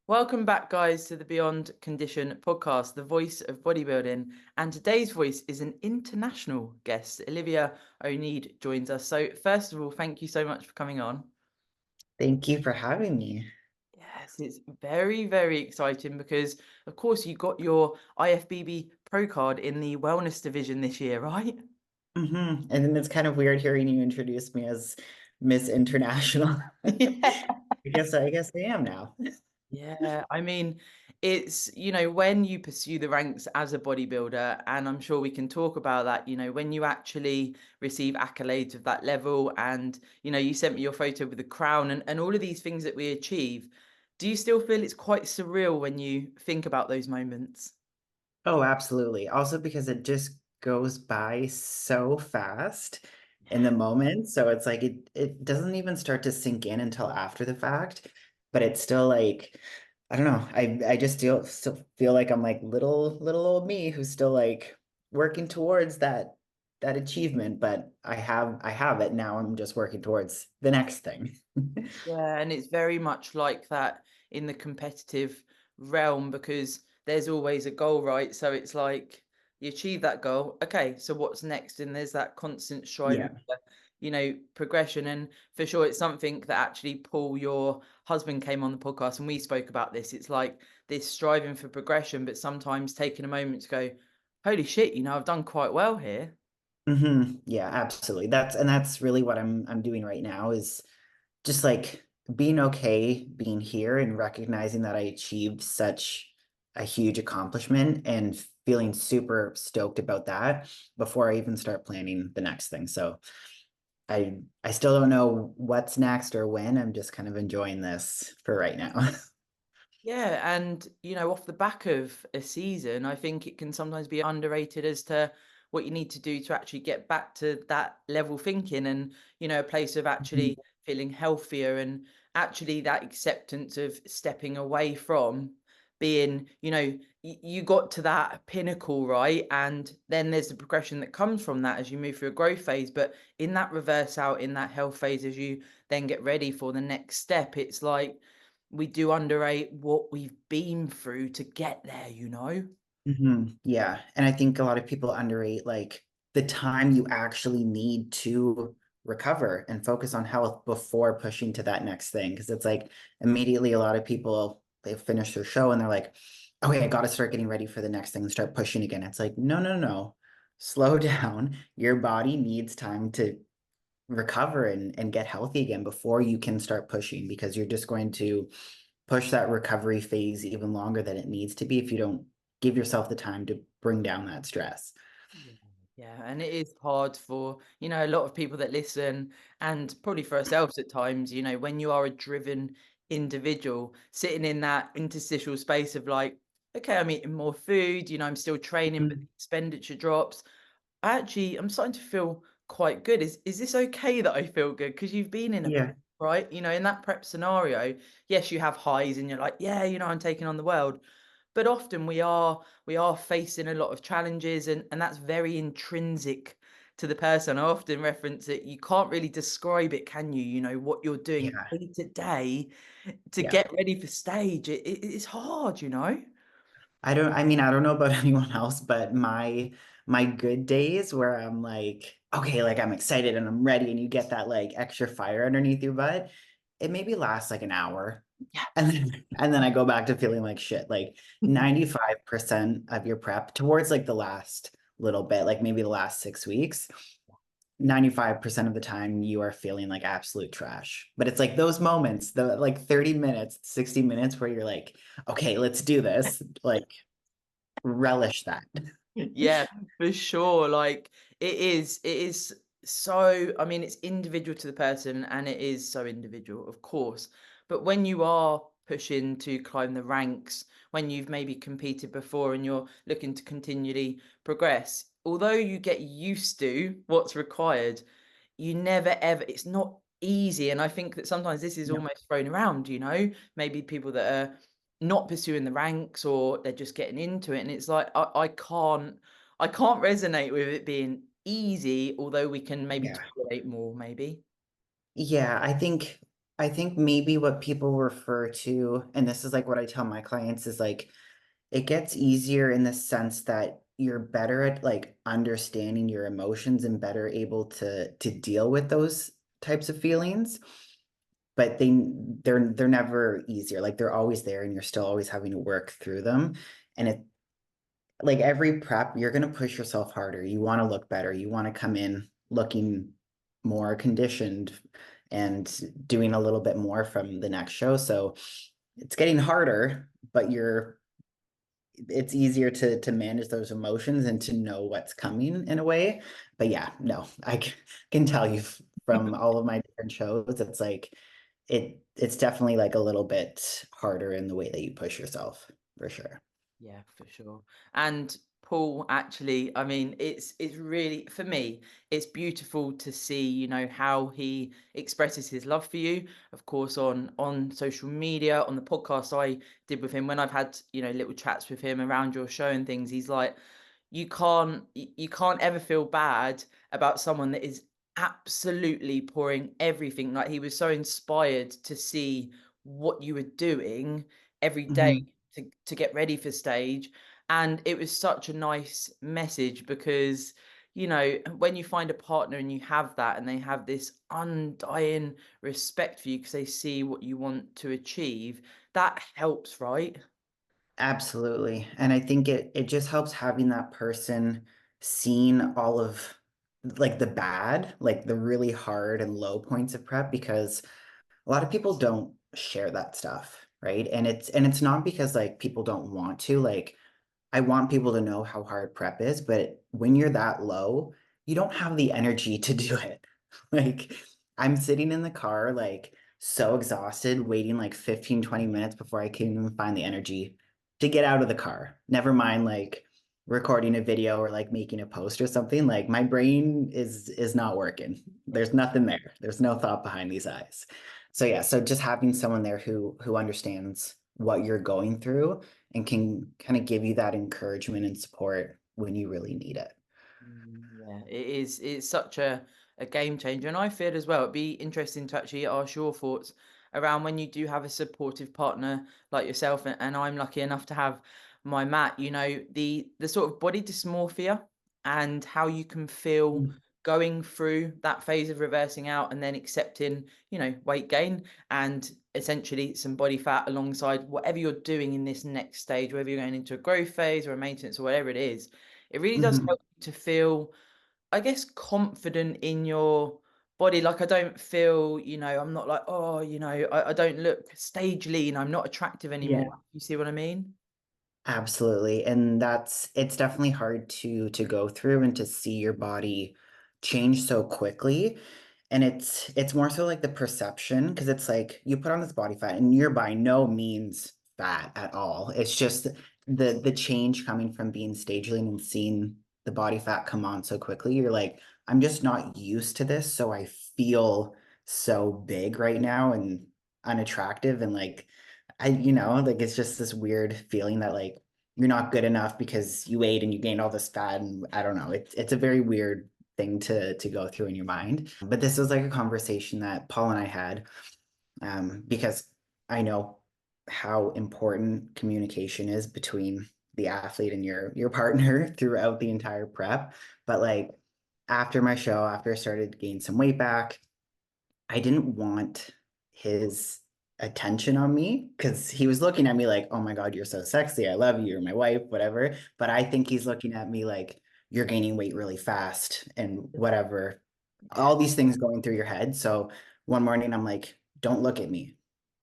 Welcome back, guys, to the Beyond Condition podcast, the voice of bodybuilding. And today's voice is an international guest. Olivia Oneid joins us. So, first of all, thank you so much for coming on. Thank you for having me. Yes, it's very, very exciting because, of course, you got your IFBB Pro Card in the wellness division this year, right? And then it's kind of weird hearing you introduce me as Miss International. Yeah. I guess I am now. Yeah, I mean, it's, when you pursue the ranks as a bodybuilder, and I'm sure we can talk about that, when you actually receive accolades of that level, and, you sent me your photo with the crown and all of these things that we achieve. Do you still feel it's quite surreal when you think about those moments? Oh, absolutely. Also because it just goes by so fast in the moment. So it's like it doesn't even start to sink in until after the fact. But it's still like, I don't know. I just still feel like I'm like little old me who's still like working towards that achievement. But I have it now. I'm just working towards the next thing. Yeah, and it's very much like that in the competitive realm because there's always a goal, right? So it's like you achieve that goal. Okay, so what's next? And there's that constant striving Yeah. for, progression. And for sure, it's something that actually Paul, your husband, came on the podcast and we spoke about this. It's like this striving for progression, but sometimes taking a moment to go, holy shit, I've done quite well here. Yeah, absolutely. That's really what I'm doing right now is just like being okay being here and recognizing that I achieved such a huge accomplishment and feeling super stoked about that before I even start planning the next thing. So I still don't know what's next or when. I'm just kind of enjoying this for right now. Yeah, and off the back of a season, I think it can sometimes be underrated as to what you need to do to actually get back to that level thinking and, a place of actually feeling healthier and actually that acceptance of stepping away from being, you got to that pinnacle, right? And then there's the progression that comes from that as you move through a growth phase. But in that reverse out, in that health phase, as you then get ready for the next step, it's like, we do underrate what we've been through to get there. Yeah. And I think a lot of people underrate like the time you actually need to recover and focus on health before pushing to that next thing. Because it's like immediately a lot of people they finish their show and they're like, okay, I got to start getting ready for the next thing and start pushing again. It's like, no, no, no. Slow down. Your body needs time to recover and get healthy again before you can start pushing because you're just going to push that recovery phase even longer than it needs to be if you don't give yourself the time to bring down that stress. Yeah. Yeah, and it is hard for, a lot of people that listen and probably for ourselves at times, when you are a driven individual sitting in that interstitial space of like, okay, I'm eating more food, I'm still training, but the Mhm. expenditure drops. I'm starting to feel quite good. Is this okay that I feel good? Because you've been in a prep, Yeah, right? In that prep scenario, yes, you have highs and you're like, yeah, I'm taking on the world. But often we are facing a lot of challenges and that's very intrinsic to the person. I often reference it. You can't really describe it, can you? What you're doing yeah, day to day to yeah. get ready for stage. It's hard. I don't know about anyone else, but my good days where I'm like, okay, like I'm excited and I'm ready, and you get that like extra fire underneath your butt, it maybe lasts like an hour. Yeah. And then I go back to feeling like shit. Like 95% of your prep towards like the last little bit, like maybe the last 6 weeks, 95% of the time you are feeling like absolute trash. But it's like those moments, the like 30 minutes, 60 minutes where you're like, okay, let's do this. Like relish that. Yeah, for sure. Like it is so, I mean, it's individual to the person and it is so individual, of course. But when you are pushing to climb the ranks, when you've maybe competed before and you're looking to continually progress, although you get used to what's required, you never ever, it's not easy. And I think that sometimes this is Yeah. almost thrown around, maybe people that are not pursuing the ranks or they're just getting into it. And it's like I can't resonate with it being easy, although we can maybe Yeah. tolerate more, maybe. Yeah, I think I think maybe what people refer to, and this is like what I tell my clients, is like it gets easier in the sense that you're better at like understanding your emotions and better able to deal with those types of feelings. But they're never easier. Like they're always there and you're still always having to work through them. And it like every prep, you're gonna push yourself harder. You want to look better. You want to come in looking more conditioned and doing a little bit more from the next show. So it's getting harder, but it's easier to manage those emotions and to know what's coming in a way. But yeah, no, can tell you from all of my different shows, it's like it's definitely like a little bit harder in the way that you push yourself for sure. Yeah, for sure. And Paul, actually, I mean, it's really, for me, it's beautiful to see, you know, how he expresses his love for you. Of course, on social media, on the podcast I did with him, when I've had, you know, little chats with him around your show and things, he's like, you can't ever feel bad about someone that is absolutely pouring everything. Like, he was so inspired to see what you were doing every day Mhm. to get ready for stage. And it was such a nice message because, you know, when you find a partner and you have that and they have this undying respect for you because they see what you want to achieve, that helps, right? Absolutely. And I think it just helps having that person seeing all of like the bad, like the really hard and low points of prep, because a lot of people don't share that stuff, right? And it's not because like people don't want to, like I want people to know how hard prep is, but when you're that low, you don't have the energy to do it. Like I'm sitting in the car, like so exhausted, waiting like 15, 20 minutes before I can even find the energy to get out of the car. Never mind like recording a video or like making a post or something. Like my brain is not working. There's nothing there. There's no thought behind these eyes. So yeah, so just having someone there who understands what you're going through and can kind of give you that encouragement and support when you really need it. Yeah, it is. It's such a game changer, and I feel as well. It'd be interesting to actually ask your thoughts around when you do have a supportive partner like yourself, and I'm lucky enough to have my Matt. You know, the sort of body dysmorphia and how you can feel Mm. going through that phase of reversing out and then accepting, you know, weight gain and essentially some body fat alongside whatever you're doing in this next stage, whether you're going into a growth phase or a maintenance or whatever it is. It really does Mhm. help to feel, I guess, confident in your body. Like, I don't feel, you know, I'm not like, oh, you know, I don't look stage lean. I'm not attractive anymore. Yeah, You see what I mean? absolutely. And it's definitely hard to go through and to see your body change so quickly. And it's more so like the perception, because it's like you put on this body fat and you're by no means fat at all. It's just the change coming from being stage lean and seeing the body fat come on so quickly. You're like, I'm just not used to this, so I feel so big right now and unattractive and like like it's just this weird feeling that like you're not good enough because you ate and you gained all this fat and I don't know. It's a very weird thing to go through in your mind. But this was like a conversation that Paul and I had because I know how important communication is between the athlete and your partner throughout the entire prep. But like after my show, after I started to gain some weight back, I didn't want his attention on me because he was looking at me like, oh my God, you're so sexy. I love you. You're my wife, whatever. But I think he's looking at me like, you're gaining weight really fast and whatever. Yeah. All these things going through your head. So one morning I'm like, don't look at me.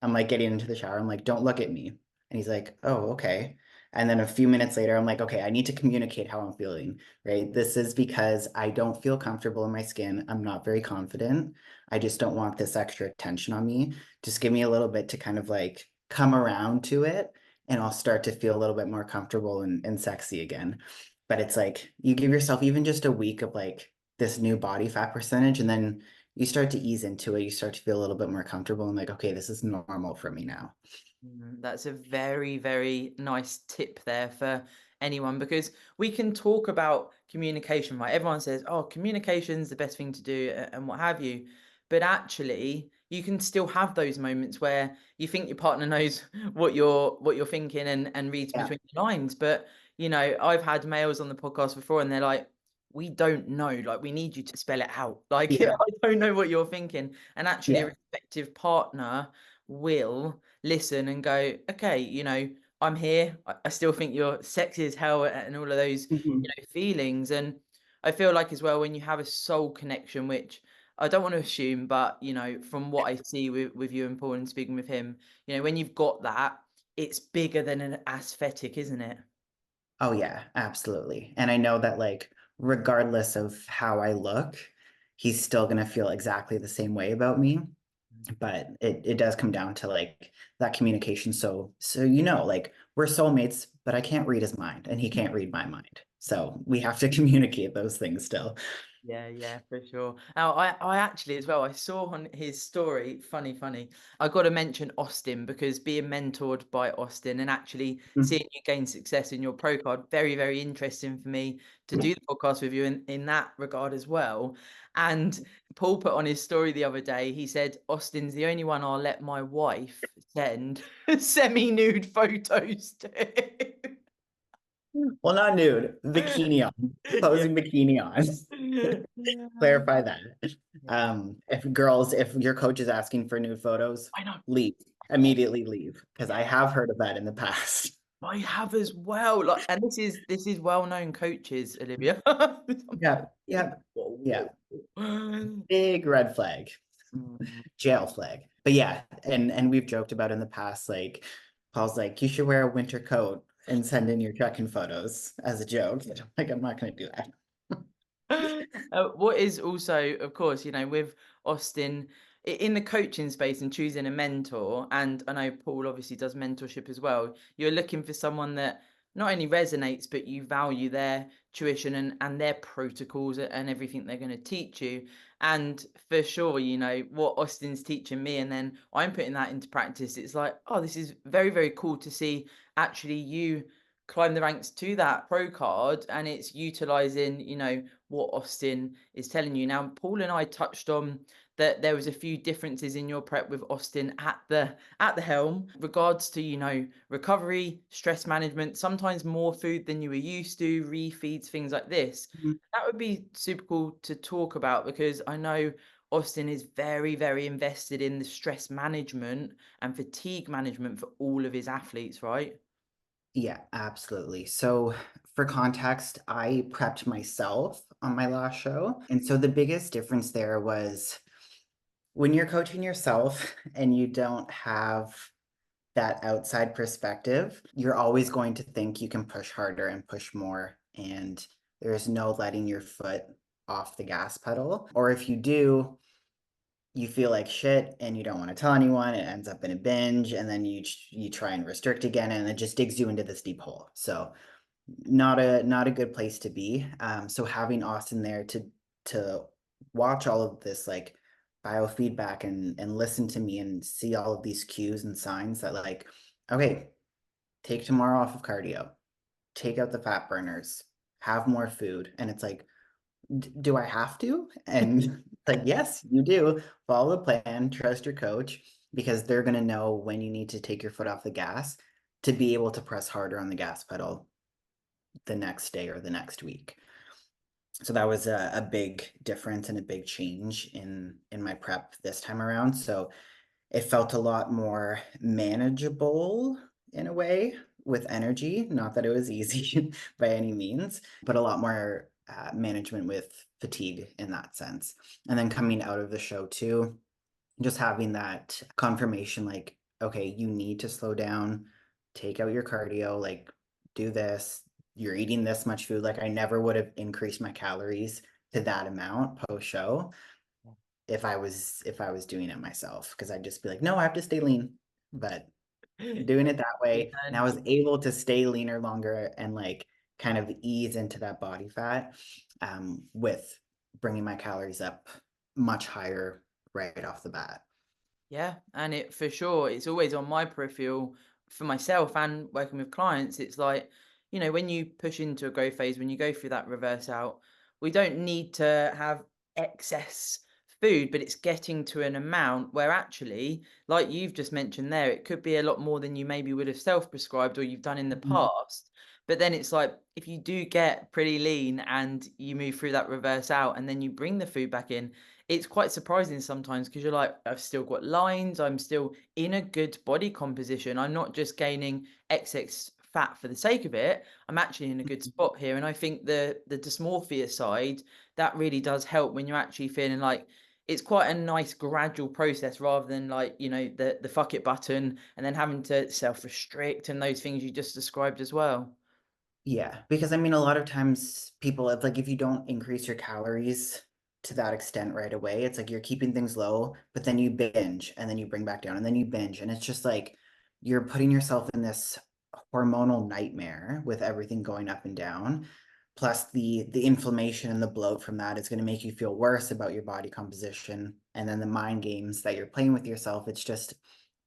I'm like getting into the shower. I'm like, don't look at me. And he's like, oh, okay. And then a few minutes later, I'm like, okay, I need to communicate how I'm feeling, right? This is because I don't feel comfortable in my skin. I'm not very confident. I just don't want this extra attention on me. Just give me a little bit to kind of like come around to it, and I'll start to feel a little bit more comfortable and sexy again. But it's like you give yourself even just a week of like this new body fat percentage, and then you start to ease into it. You start to feel a little bit more comfortable and like, okay, this is normal for me now. That's a very, very nice tip there for anyone because we can talk about communication, right? Everyone says, oh, communication's the best thing to do and what have you. but actually you can still have those moments where you think your partner knows what you're thinking and reads Yeah. between the lines. But you know, I've had males on the podcast before and they're like, we don't know, like we need you to spell it out. Like Yeah. I don't know what you're thinking. And actually a Yeah. respective partner will listen and go, okay, you know, I'm here. I still think you're sexy as hell and all of those, Mhm. you know, feelings. And I feel like as well, when you have a soul connection, which I don't want to assume, but you know, from what I see with you and Paul and speaking with him, you know, when you've got that, it's bigger than an aesthetic, isn't it? Oh yeah, absolutely. And I know that like regardless of how I look, he's still gonna feel exactly the same way about me. But it does come down to like that communication. So you know, like we're soulmates, but I can't read his mind and he can't read my mind. So we have to communicate those things still. Yeah, yeah, for sure. Now, I actually as well, I saw on his story, funny. I got to mention Austin because being mentored by Austin and actually Mhm. seeing you gain success in your pro card, very, very interesting for me to do the podcast with you in that regard as well. And Paul put on his story the other day, he said, Austin's the only one I'll let my wife send semi-nude photos to. Well, not nude, bikini on, Yeah. posing bikini on. Yeah. Clarify that. If your coach is asking for nude photos, I know. leave. Immediately leave. Because I have heard of that in the past. I have as well. Like, and this is well-known coaches, Olivia. Yeah, yeah, yeah. Mm. Big red flag, jail flag. But yeah, and we've joked about in the past, like Paul's like, you should wear a winter coat and send in your trekking photos as a joke. Like, I'm not gonna do that. What is also, of course, you know, with Austin in the coaching space and choosing a mentor, and I know Paul obviously does mentorship as well. You're looking for someone that not only resonates, but you value their tuition and their protocols and everything they're going to teach you. And for sure, you know, what Austin's teaching me, and then I'm putting that into practice. It's like, oh, this is very, very cool to see actually you climb the ranks to that pro card, and it's utilizing, you know, what Austin is telling you. Now, Paul and I touched on that there was a few differences in your prep with Austin at the helm, regards to, you know, recovery, stress management, sometimes more food than you were used to, refeeds, things like this. Mhm. That would be super cool to talk about because I know Austin is very, very invested in the stress management and fatigue management for all of his athletes, right? Yeah, absolutely. So for context, I prepped myself on my last show. And so the biggest difference there was when you're coaching yourself and you don't have that outside perspective, you're always going to think you can push harder and push more. And there's no letting your foot off the gas pedal. Or if you do, you feel like shit and you don't want to tell anyone. It ends up in a binge, and then you try and restrict again, and it just digs you into this deep hole. So not a good place to be. So having Austin there to watch all of this like biofeedback and listen to me and see all of these cues and signs that like, okay, take tomorrow off of cardio, take out the fat burners, have more food. And it's like, do I have to? And like, yes, you do. Follow the plan, trust your coach, because they're gonna know when you need to take your foot off the gas to be able to press harder on the gas pedal the next day or the next week. So that was a big difference and a big change in my prep this time around. So it felt a lot more manageable in a way with energy. Not that it was easy by any means, but a lot more management with fatigue in that sense. And then coming out of the show too, just having that confirmation like, okay, you need to slow down, take out your cardio, like do this, you're eating this much food. Like I never would have increased my calories to that amount post show if I was doing it myself, because I'd just be like, no, I have to stay lean. But doing it that way, and I was able to stay leaner longer and like kind of ease into that body fat with bringing my calories up much higher right off the bat. Yeah, and it for sure, it's always on my peripheral for myself and working with clients. It's like, you know, when you push into a growth phase, when you go through that reverse out, we don't need to have excess food, but it's getting to an amount where actually, like you've just mentioned there, it could be a lot more than you maybe would have self-prescribed or you've done in the Mhm. past. But then it's like, if you do get pretty lean and you move through that reverse out and then you bring the food back in, it's quite surprising sometimes because you're like, I've still got lines, I'm still in a good body composition. I'm not just gaining XX fat for the sake of it. I'm actually in a good spot here. And I think the dysmorphia side, that really does help when you're actually feeling like it's quite a nice gradual process rather than like, you know, the fuck it button and then having to self-restrict and those things you just described as well. Yeah, because I mean, a lot of times people, it's like if you don't increase your calories to that extent right away, it's like you're keeping things low, but then you binge and then you bring back down and then you binge. And it's just like you're putting yourself in this hormonal nightmare with everything going up and down. Plus the inflammation and the bloat from that is going to make you feel worse about your body composition. And then the mind games that you're playing with yourself, it's just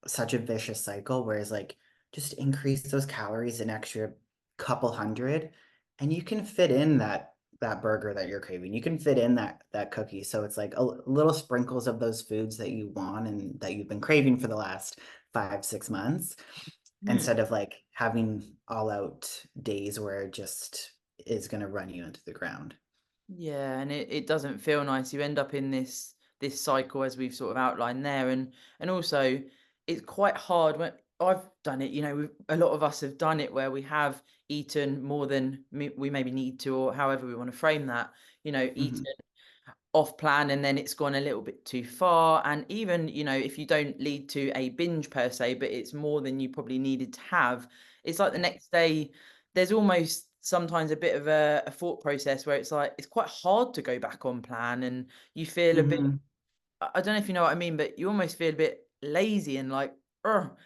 such a vicious cycle. Whereas like just increase those calories an extra couple hundred and you can fit in that burger that you're craving. You can fit in that cookie. So it's like a little sprinkles of those foods that you want and that you've been craving for the last 5 6 months, Hmm. instead of like having all out days where it just is going to run you into the ground. Yeah, and it doesn't feel nice. You end up in this cycle as we've sort of outlined there, and also it's quite hard when I've done it. You know, a lot of us have done it where we have eaten more than we maybe need to, or however we want to frame that. You know, eaten Mhm. off plan and then it's gone a little bit too far. And even, you know, if you don't lead to a binge per se, but it's more than you probably needed to have, it's like the Yeah. next day, there's almost sometimes a bit of a thought process where it's like, it's quite hard to go back on plan and you feel a bit, Mhm. I don't know if you know what I mean, but you almost feel a bit lazy and like,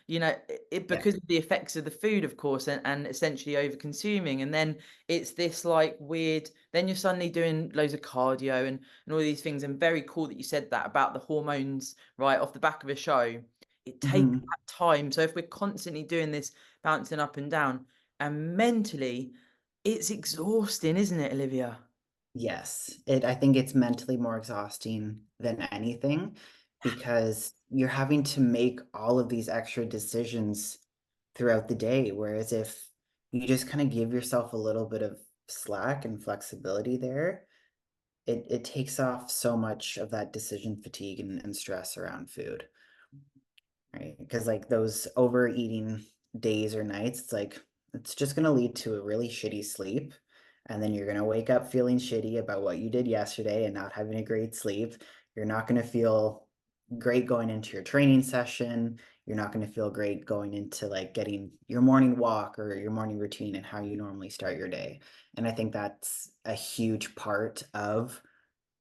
you know, Yeah. because of the effects of the food, of course, and essentially over consuming. And then it's this like weird, then you're suddenly doing loads of cardio and all these things. And very cool that you said that about the hormones right off the back of a show. It takes Mhm. that time. So if we're constantly doing this bouncing up and down and mentally, it's exhausting, isn't it, Olivia? Yes, I think it's mentally more exhausting than anything because you're having to make all of these extra decisions throughout the day. Whereas if you just kind of give yourself a little bit of slack and flexibility there, it takes off so much of that decision fatigue and stress around food, right? Because like those overeating days or nights, it's like it's just going to lead to a really shitty sleep. And then you're going to wake up feeling shitty about what you did yesterday and not having a great sleep. You're not going to feel great going into your training session. You're not going to feel great going into like getting your morning walk or your morning routine and how you normally start your day. And I think that's a huge part of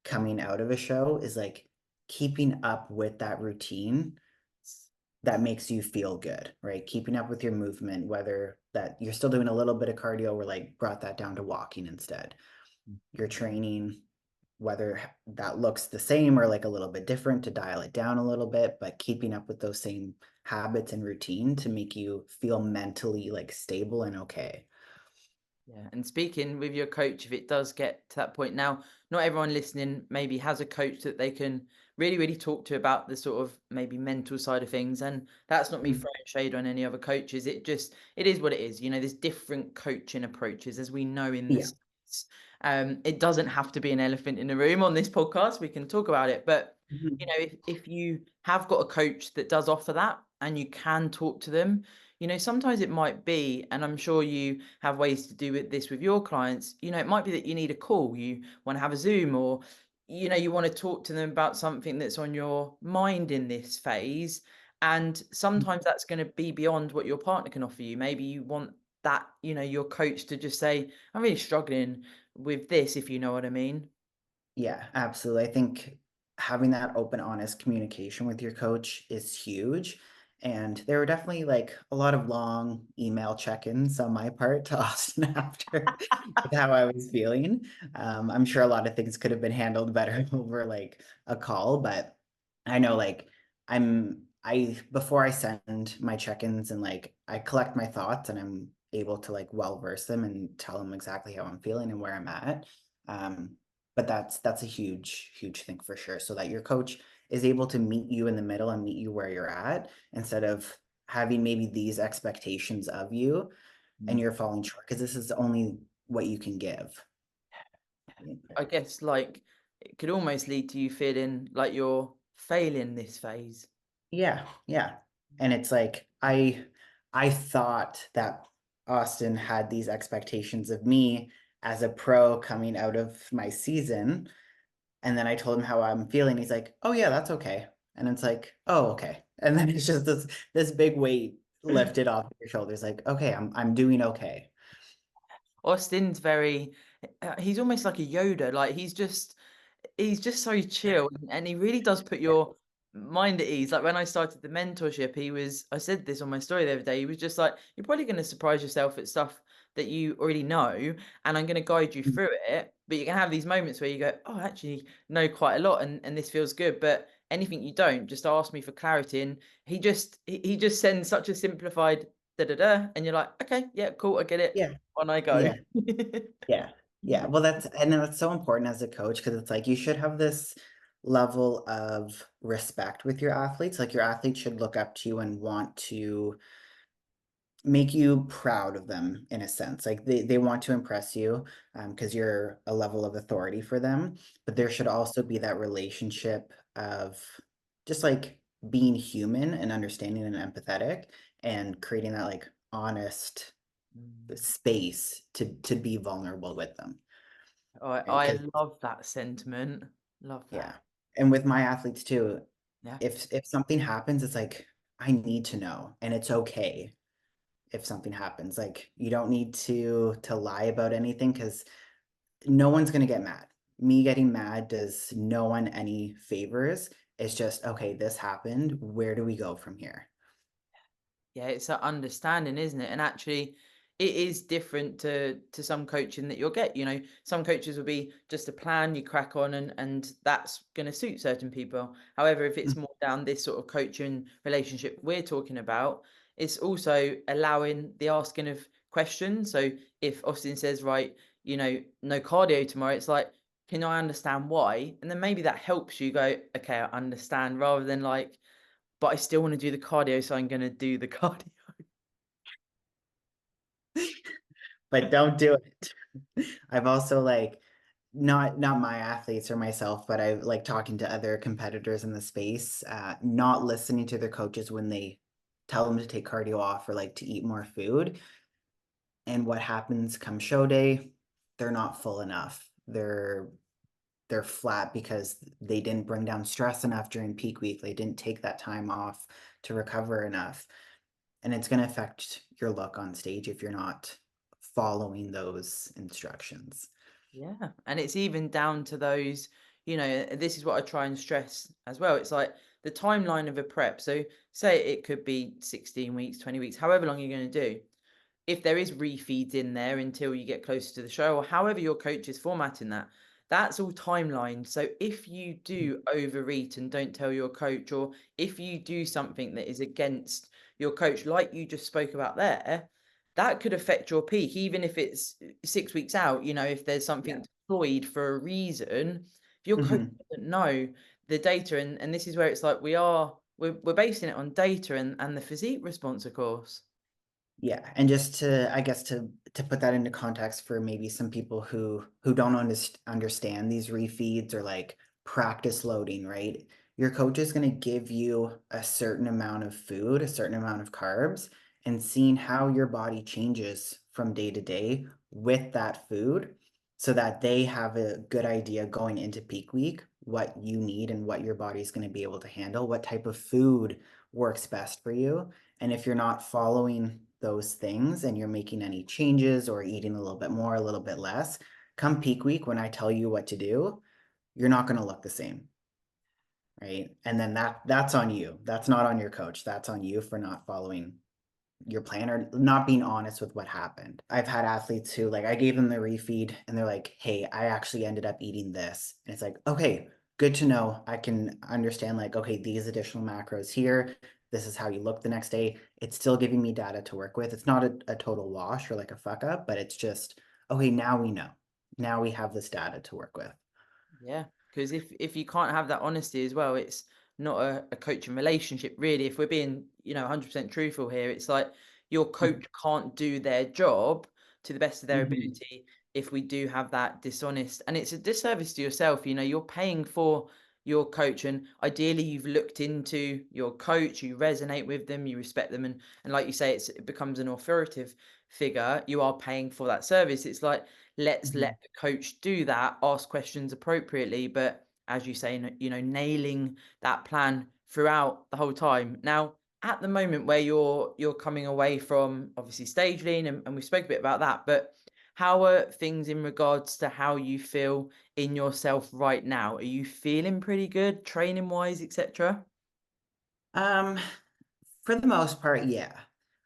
coming out of a show is like keeping up with that routine that makes you feel good, right? Keeping up with your movement, whether that you're still doing a little bit of cardio or like brought that down to walking instead. Your training, whether that looks the same or like a little bit different to dial it down a little bit, but keeping up with those same habits and routine to make you feel mentally like stable and okay. Yeah, and speaking with your coach, if it does get to that point now, not everyone listening maybe has a coach that they can really, really talk to about the sort of maybe mental side of things. And that's not me Mm. throwing shade on any other coaches. It is what it is. You know, there's different coaching approaches, as we know in Yeah. this. It doesn't have to be an elephant in the room on this podcast. We can talk about it. But, you Mhm. know, if you have got a coach that does offer that and you can talk to them, you know, sometimes it might be, and I'm sure you have ways to do this with your clients, you know, it might be that you need a call, you want to have a Zoom, or, you know, you want to talk to them about something that's on your mind in this phase. And sometimes that's going to be beyond what your partner can offer you. Maybe you want that, you know, your coach to just say, I'm really struggling with this, if you know what I mean. Yeah, absolutely. I think having that open, honest communication with your coach is huge. And there were definitely like a lot of long email check-ins on my part to Austin after with how I was feeling. I'm sure a lot of things could have been handled better over like a call, but I know like I before I send my check-ins and like I collect my thoughts and I'm able to like well verse them and tell them exactly how I'm feeling and where I'm at. Um, But that's a huge thing for sure, so that your coach is able to meet you in the middle and meet you where you're at, instead of having maybe these expectations of you and Mm. you're falling short, because this is only what you can give. I guess like it could almost lead to you feeling like you're failing this phase. Yeah, yeah. And it's like I thought that Austin had these expectations of me as a pro coming out of my season. And then I told him how I'm feeling. He's like, "Oh yeah, that's okay." And it's like, "Oh, okay." And then it's just this big weight lifted off your shoulders, like, "Okay, I'm doing okay." Austin's very, he's almost like a Yoda. Like he's just so chill, and he really does put Yeah. your mind at ease. Like when I started the mentorship, I said this on my story the other day, he was just like, you're probably going to surprise yourself at stuff that you already know, and I'm going to guide you through it. But you can have these moments where you go, oh, I actually know quite a lot, and this feels good. But anything you don't, just ask me for clarity. And he just sends such a simplified da da da, and you're like, okay, yeah, cool, I get it. Yeah. On I go. Yeah. Yeah. Yeah. Well, that's so important as a coach, because it's like you should have this level of respect with your athletes. Like your athletes should look up to you and want to make you proud of them in a sense. Like they want to impress you, because you're a level of authority for them. But there should also be that relationship of just like being human and understanding and empathetic, and creating that like honest space to be vulnerable with them, right? I 'Cause love that sentiment. Love yeah, that. and with my athletes too, Yeah. if something happens, it's like I need to know, and it's okay if something happens. Like you don't need to lie about anything, because no one's gonna get mad. Me getting mad does no one any favors. It's just, okay, this happened. Where do we go from here? Yeah, it's that understanding, isn't it? And actually, it is different to some coaching that you'll get. You know, some coaches will be just a plan, you crack on, and that's going to suit certain people. However, if it's Mm. more down this sort of coaching relationship we're talking about, it's also allowing the asking of questions. So if Austin says, right, you know, no cardio tomorrow, it's like, can I understand why? And then maybe that helps you go, okay, I understand, rather than like, but I still want to do the cardio, so I'm going to do the cardio. But don't do it. I've also like not my athletes or myself, but I like talking to other competitors in the space, not listening to their coaches when they tell them to take cardio off or like to eat more food. And what happens come show day, they're not full enough. They're flat because they didn't bring down stress enough during peak week. They didn't take that time off to recover enough. And it's going to affect your look on stage if you're not following those instructions. Yeah, and it's even down to those, you know, this is what I try and stress as well. It's like the timeline of a prep. So say it could be 16 weeks, 20 weeks, however long you're going to do. If there is refeeds in there until you get closer to the show, or however your coach is formatting that, that's all timeline. So if you do overeat and don't tell your coach, or if you do something that is against your coach, like you just spoke about there, that could affect your peak, even if it's 6 weeks out. You know, if there's Yeah. something deployed for a reason, if your coach Mhm. doesn't know the data, and this is where it's like we're basing it on data and the physique response, of course. Yeah, and just to, I guess, to put that into context for maybe some people who don't understand these refeeds or like practice loading, right? Your coach is going to give you a certain amount of food, a certain amount of carbs, and seeing how your body changes from day to day with that food, so that they have a good idea going into peak week what you need and what your body's going to be able to handle, what type of food works best for you. And if you're not following those things and you're making any changes or eating a little bit more, a little bit less, come peak week, when I tell you what to do, you're not going to look the same, right? And then that's on you. That's not on your coach. That's on you for not following your plan or not being honest with what happened. I've had athletes who, like, I gave them the refeed and they're like, "Hey, I actually ended up eating this." And it's like, "Okay, good to know. I can understand, like, okay, these additional macros here. This is how you look the next day." It's still giving me data to work with. It's not a total wash or like a fuck up, but it's just, okay, now we know. Now we have this data to work with. Yeah, because if you can't have that honesty as well, it's not a coaching relationship really. If we're being, 100% truthful here, it's like your coach can't do their job to the best of their Mhm. ability if we do have that dishonest, and it's a disservice to yourself. You're paying for your coach, and ideally you've looked into your coach, you resonate with them, you respect them, and like you say, it becomes an authoritative figure. You are paying for that service. It's like, let's let Mhm. the coach do that, ask questions appropriately, but as you say, nailing that plan throughout the whole time. Now, at the moment where you're coming away from obviously stage lean, and we spoke a bit about that, but how are things in regards to how you feel in yourself right now? Are you feeling pretty good training wise, etc.? Um, for the most part, yeah.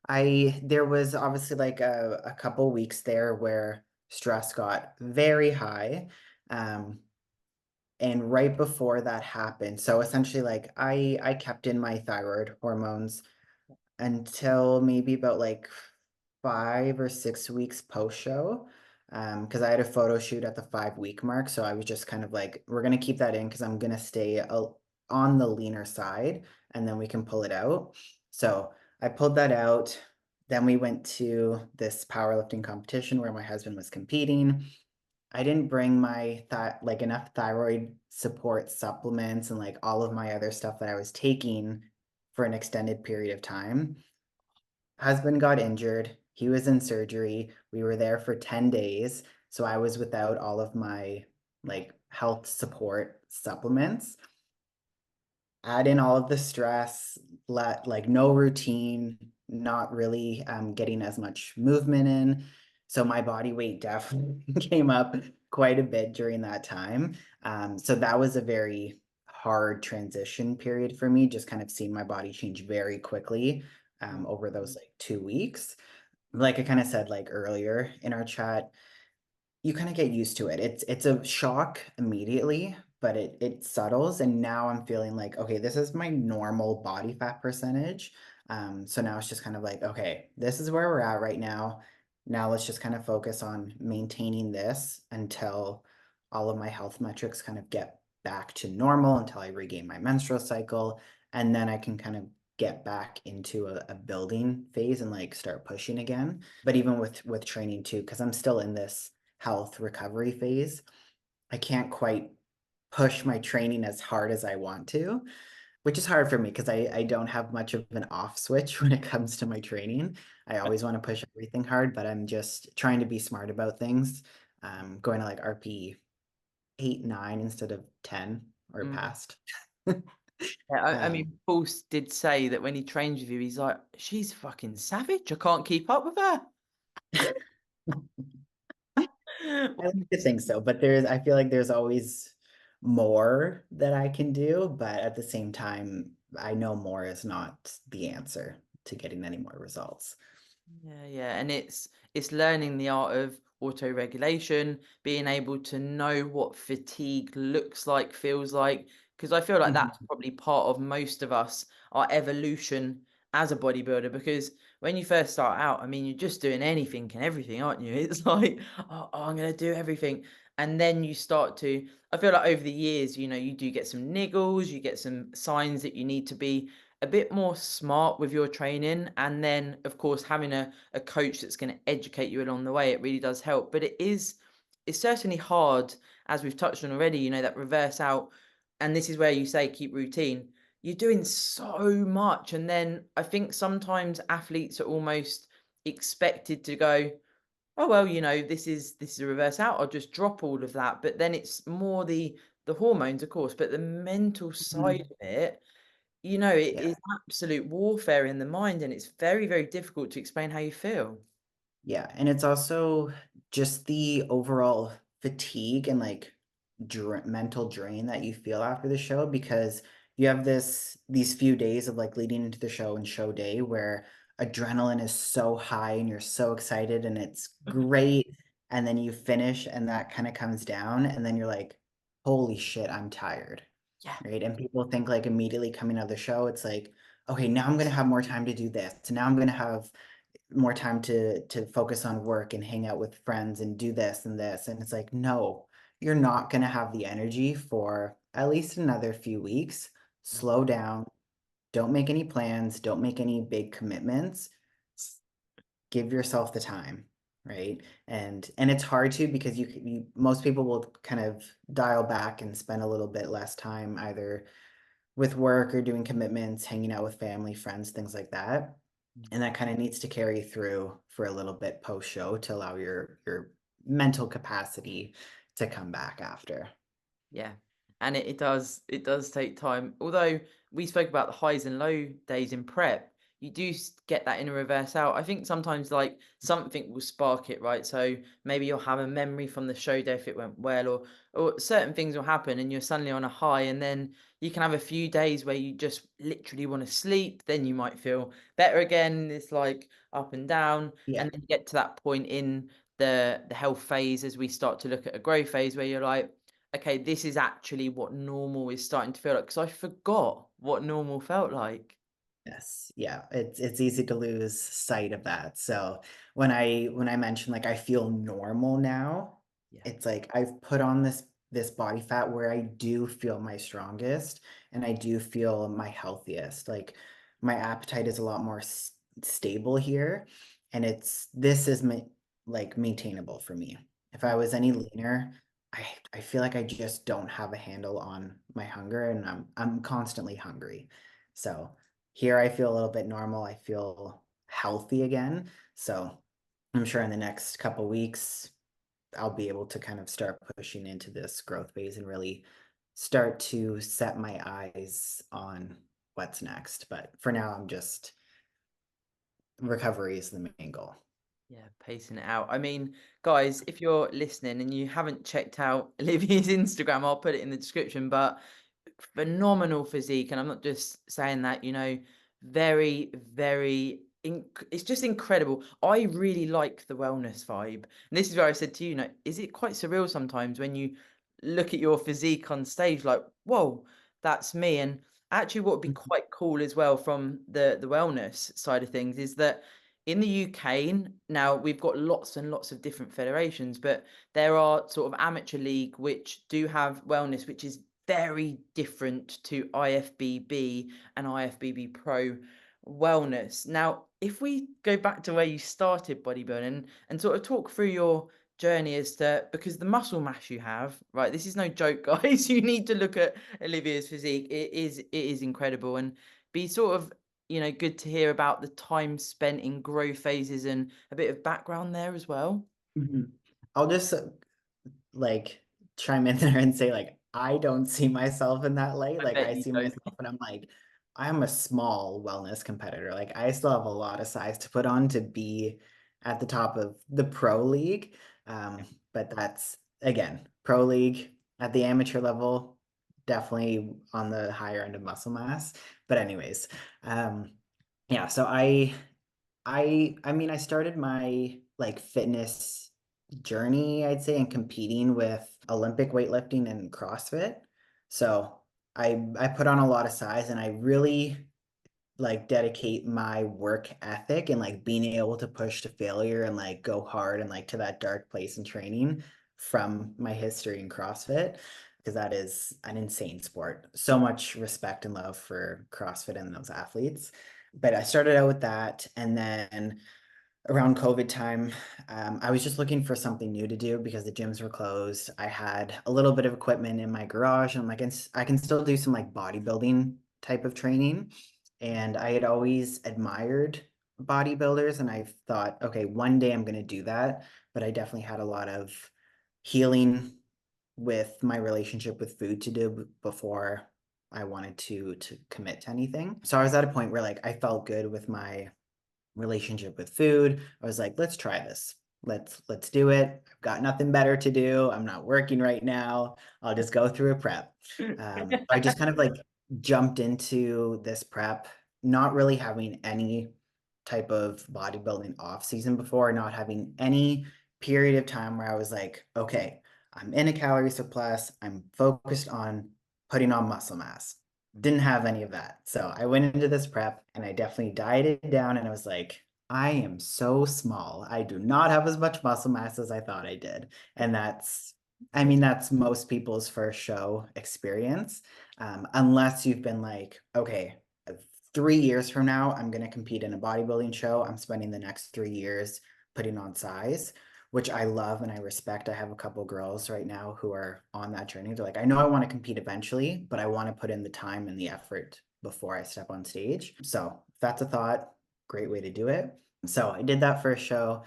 There was obviously like a couple weeks there where stress got very high. Um, and right before that happened, so essentially like I kept in my thyroid hormones until maybe about like 5 or 6 weeks post show. Because I had a photo shoot at the 5 week mark. So I was just kind of like, we're gonna keep that in because I'm gonna stay on the leaner side and then we can pull it out. So I pulled that out. Then we went to this powerlifting competition where my husband was competing. I didn't bring my like enough thyroid support supplements and like all of my other stuff that I was taking for an extended period of time. Husband got injured. He was in surgery. We were there for 10 days. So I was without all of my like health support supplements. Add in all of the stress, like no routine, not really getting as much movement in. So my body weight definitely came up quite a bit during that time. So that was a very hard transition period for me, just kind of seeing my body change very quickly over those like 2 weeks. Like I kind of said like earlier in our chat, you kind of get used to it. It's a shock immediately, but it settles. And now I'm feeling like, okay, this is my normal body fat percentage. So now it's just kind of like, okay, this is where we're at right now. Now let's just kind of focus on maintaining this until all of my health metrics kind of get back to normal, until I regain my menstrual cycle. And then I can kind of get back into a building phase and like start pushing again. But even with training too, because I'm still in this health recovery phase, I can't quite push my training as hard as I want to, which is hard for me because I don't have much of an off switch when it comes to my training. I always want to push everything hard, but I'm just trying to be smart about things. Going to like RP 8, 9 instead of 10 or Mm. past. Yeah, I um, mean, Paul did say that when he trains with you, he's like, she's fucking savage. I can't keep up with her. I like to think so, but I feel like there's always more that I can do, but at the same time, I know more is not the answer to getting any more results. Yeah, yeah, and it's learning the art of auto-regulation, being able to know what fatigue looks like, feels like, because I feel like that's Mhm. probably part of most of us, our evolution as a bodybuilder. Because when you first start out, I mean, you're just doing anything and everything, aren't you? It's like, oh, I'm gonna do everything, and then you start to. I feel like over the years, you do get some niggles, you get some signs that you need to be a bit more smart with your training, and then of course having a coach that's going to educate you along the way, it really does help. But it's certainly hard, as we've touched on already, that reverse out, and this is where you say keep routine. You're doing so much, and then I think sometimes athletes are almost expected to go, oh well, this is a reverse out, I'll just drop all of that. But then it's more the hormones, of course, but the mental side Mhm. of it, it Yeah. is absolute warfare in the mind, and it's very, very difficult to explain how you feel. Yeah, and it's also just the overall fatigue and like mental drain that you feel after the show because you have these few days of like leading into the show and show day where adrenaline is so high and you're so excited and it's great, and then you finish and that kind of comes down and then you're like, holy shit, I'm tired. Yeah. Right? And people think like immediately coming out of the show, it's like, okay, now I'm gonna have more time to do this. So now I'm gonna have more time to focus on work and hang out with friends and do this and this. And it's like, no, you're not going to have the energy for at least another few weeks. Slow down. Don't make any plans. Don't make any big commitments. Give yourself the time, right? And it's hard to, because most people will kind of dial back and spend a little bit less time either with work or doing commitments, hanging out with family, friends, things like that. And that kind of needs to carry through for a little bit post show to allow your mental capacity to come back after. Yeah. And it does take time. Although we spoke about the highs and low days in prep, you do get that in a reverse out. I think sometimes like something will spark it, right? So maybe you'll have a memory from the show day if it went well, or certain things will happen and you're suddenly on a high, and then you can have a few days where you just literally want to sleep. Then you might feel better again. It's like up and down, Yeah. and then you get to that point in the health phase as we start to look at a growth phase where you're like, okay, this is actually what normal is starting to feel like, because I forgot what normal felt like. Yes, yeah, it's easy to lose sight of that. So when I mention like I feel normal now, Yeah. it's like I've put on this body fat where I do feel my strongest and I do feel my healthiest. Like my appetite is a lot more stable here, and this is like maintainable for me. If I was any leaner, I feel like I just don't have a handle on my hunger, and I'm constantly hungry. So here I feel a little bit normal. I feel healthy again. So I'm sure in the next couple weeks, I'll be able to kind of start pushing into this growth phase and really start to set my eyes on what's next. But for now, I'm just recovery is the main goal. Yeah, pacing it out. I mean, guys, if you're listening and you haven't checked out Olivia's Instagram, I'll put it in the description, but phenomenal physique. And I'm not just saying that, very, very, it's just incredible. I really like the wellness vibe. And this is where I said to you, is it quite surreal sometimes when you look at your physique on stage, like, whoa, that's me. And actually, what would be Mhm. quite cool as well from the wellness side of things is that in the UK now we've got lots and lots of different federations, but there are sort of amateur league which do have wellness, which is very different to IFBB and IFBB Pro wellness. Now, if we go back to where you started bodybuilding and sort of talk through your journey as to, because the muscle mass you have, right? This is no joke, guys. You need to look at Olivia's physique. It is incredible, and be sort of good to hear about the time spent in growth phases and a bit of background there as well. Mhm. I'll just like chime in there and say like I don't see myself in that light. I Like bet I you see don't. myself and I'm like I'm a small wellness competitor. Like I still have a lot of size to put on to be at the top of the pro league. But that's again, pro league at the amateur level, definitely on the higher end of muscle mass. But anyways, um yeah, so I mean, I started my like fitness journey, I'd say, and competing with Olympic weightlifting and CrossFit. So I put on a lot of size and I really like dedicate my work ethic and like being able to push to failure and like go hard and like to that dark place in training from my history in CrossFit, because that is an insane sport. So much respect and love for CrossFit and those athletes. But I started out with that, and then around COVID time, I was just looking for something new to do because the gyms were closed. I had a little bit of equipment in my garage, and I'm like, I can still do some like bodybuilding type of training. And I had always admired bodybuilders, and I thought, okay, one day I'm going to do that. But I definitely had a lot of healing with my relationship with food to do before I wanted to commit to anything. So I was at a point where like I felt good with my relationship with food. I was like, let's try this. Let's do it. I've got nothing better to do. I'm not working right now. I'll just go through a prep. I just kind of like jumped into this prep, not really having any type of bodybuilding off season before, not having any period of time where I was like, okay, I'm in a calorie surplus. I'm focused on putting on muscle mass. Didn't have any of that. So I went into this prep and I definitely dieted down, and I was like, I am so small. I do not have as much muscle mass as I thought I did. And that's I mean, that's most people's first show experience. Unless you've been like, okay, 3 years from now, I'm going to compete in a bodybuilding show. I'm spending the next 3 years putting on size, which I love and I respect. I have a couple girls right now who are on that journey. They're like, I know I want to compete eventually, but I want to put in the time and the effort before I step on stage. So if that's a thought, great way to do it. So I did that first show.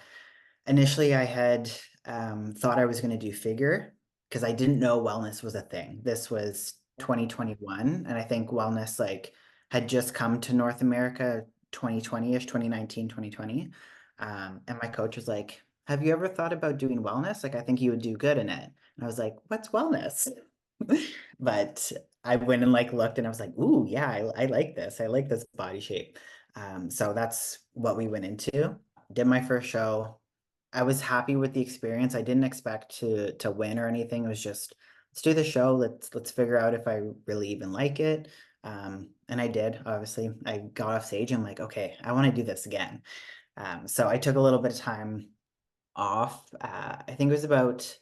Initially, I had thought I was going to do figure because I didn't know wellness was a thing. This was 2021, and I think wellness like had just come to North America 2020-ish, 2019, 2020. And my coach was like, "Have you ever thought about doing wellness? Like, I think you would do good in it." And I was like, "What's wellness?" But I went and like looked, and I was like, "Ooh, yeah, I like this. I like this body shape." So that's what we went into. Did my first show. I was happy with the experience. I didn't expect to win or anything. It was just, let's do the show. Let's figure out if I really even like it. And I did, obviously. I got off stage and I'm like, okay, I want to do this again. So I took a little bit of time off. I think it was about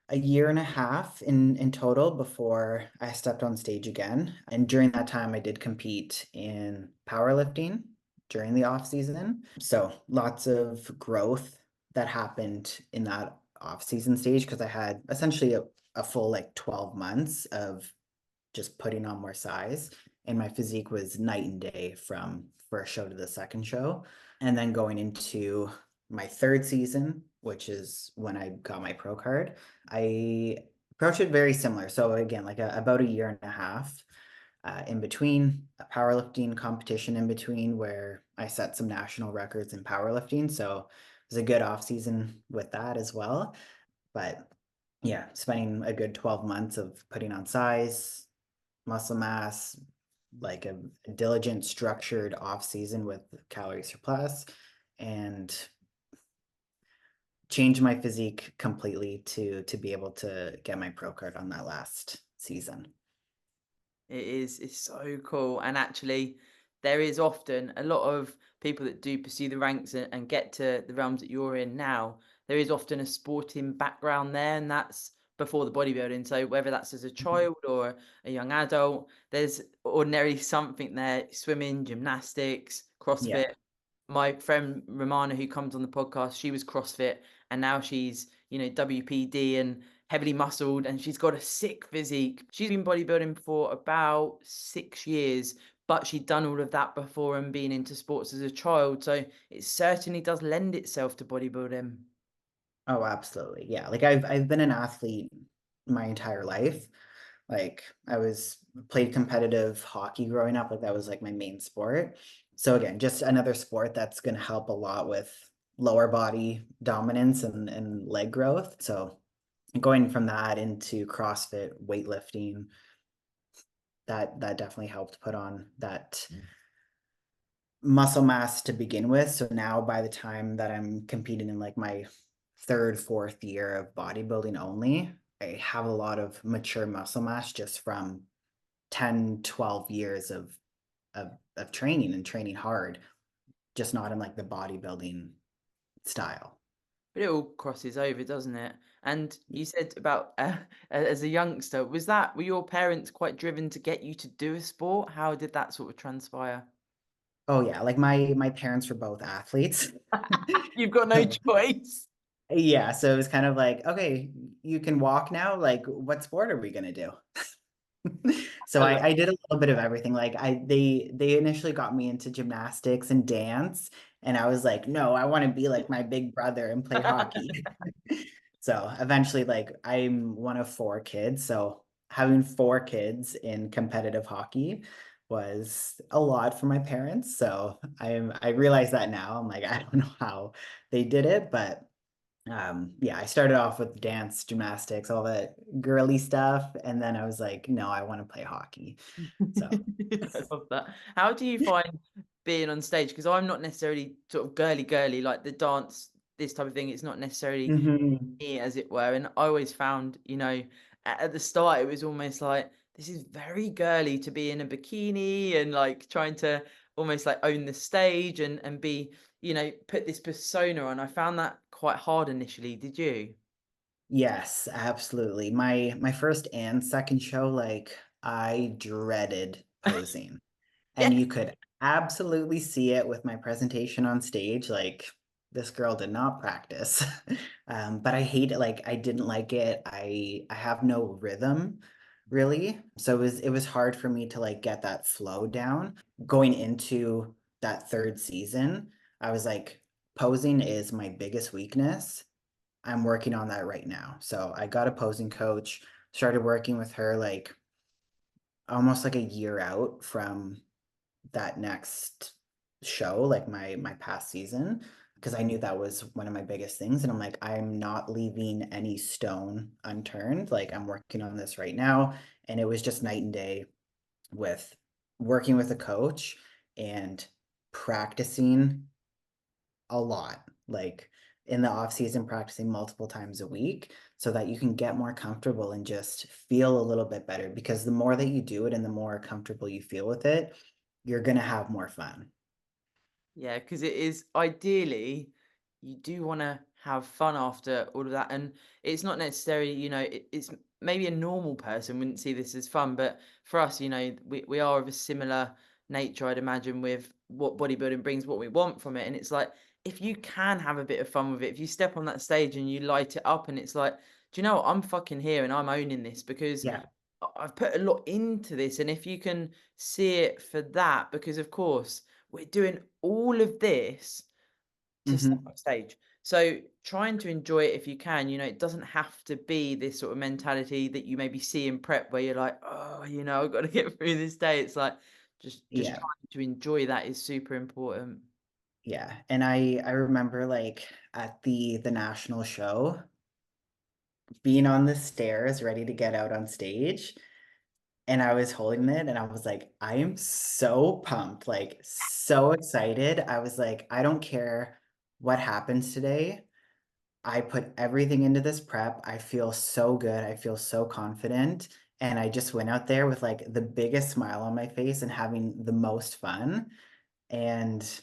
a year and a half in total before I stepped on stage again. And during that time, I did compete in powerlifting during the off season. So lots of growth that happened in that off season stage because I had essentially a full like 12 months of just putting on more size. And my physique was night and day from first show to the second show. And then going into my third season, which is when I got my pro card, I approached it very similar. So again, like about a year and a half in between, a powerlifting competition in between where I set some national records in powerlifting. So it was a good off season with that as well. But yeah, spending a good 12 months of putting on size, muscle mass, like a diligent, structured off season with calorie surplus, and change my physique completely to be able to get my pro card on that last season. It's so cool. And actually, there is often a lot of people that do pursue the ranks and get to the realms that you're in now. There is often a sporting background there, and that's before the bodybuilding. So whether that's as a child or a young adult, there's ordinarily something there: swimming, gymnastics, Yeah. CrossFit. My friend Romana, who comes on the podcast, she was CrossFit and now she's, WPD and heavily muscled, and she's got a sick physique. She's been bodybuilding for about 6 years, but she'd done all of that before and been into sports as a child. So it certainly does lend itself to bodybuilding. Oh, absolutely. Yeah. Like I've been an athlete my entire life. Like I was played competitive hockey growing up, like that was like my main sport. So again, just another sport that's going to help a lot with lower body dominance and leg growth. So going from that into CrossFit, weightlifting, that definitely helped put on that muscle mass to begin with. So now by the time that I'm competing in like my third, fourth year of bodybuilding only, I have a lot of mature muscle mass just from 10, 12 years of training and training hard, just not in like the bodybuilding style. But it all crosses over, doesn't it? And you said about as a youngster, were your parents quite driven to get you to do a sport? How did that sort of transpire? Oh yeah, like my parents were both athletes. You've got no choice. Yeah, so it was kind of like, okay, you can walk now. Like, what sport are we gonna do? So I love I did a little bit of everything. Like they initially got me into gymnastics and dance, and I was like, no, I want to be like my big brother and play hockey. So eventually, like I'm one of four kids, so having four kids in competitive hockey was a lot for my parents. So I realize that now. I'm like, I don't know how they did it, but yeah, I started off with dance, gymnastics, all that girly stuff, and then I was like, no, I want to play hockey. So I love that. How do you find being on stage? Because I'm not necessarily sort of girly, like the dance, this type of thing. It's not necessarily mhm. me, as it were. And I always found, at the start, it was almost like this is very girly to be in a bikini and like trying to almost like own the stage and be, put this persona on. I found that quite hard initially. Did you? Yes, absolutely. My first and second show, like I dreaded posing. Yeah. And you could absolutely see it with my presentation on stage. Like this girl did not practice. But I hate it. Like I didn't like it. I have no rhythm really. So it was hard for me to like get that flow down. Going into that third season, I was like, posing is my biggest weakness. I'm working on that right now. So I got a posing coach, started working with her like almost like a year out from that next show, like my past season, because I knew that was one of my biggest things. And I'm like, I'm not leaving any stone unturned. Like I'm working on this right now. And it was just night and day with working with a coach and practicing a lot, like in the off season, practicing multiple times a week so that you can get more comfortable and just feel a little bit better. Because the more that you do it and the more comfortable you feel with it, you're going to have more fun. Yeah, because it is ideally you do want to have fun after all of that, and it's not necessarily, it's maybe a normal person wouldn't see this as fun, but for us, we are of a similar nature, I'd imagine, with what bodybuilding brings, what we want from it, and it's like if you can have a bit of fun with it, if you step on that stage and you light it up, and it's like, do you know what? I'm fucking here and I'm owning this because Yeah. I've put a lot into this, and if you can see it for that, because of course we're doing all of this to step Hmm. on stage. So trying to enjoy it if you can, it doesn't have to be this sort of mentality that you maybe see in prep where you're like, oh, I've got to get through this day. It's like just Yeah. trying to enjoy that is super important. Yeah. And I remember like at the national show, being on the stairs ready to get out on stage. And I was holding it and I was like, I am so pumped, like so excited. I was like, I don't care what happens today. I put everything into this prep. I feel so good. I feel so confident. And I just went out there with like the biggest smile on my face and having the most fun. And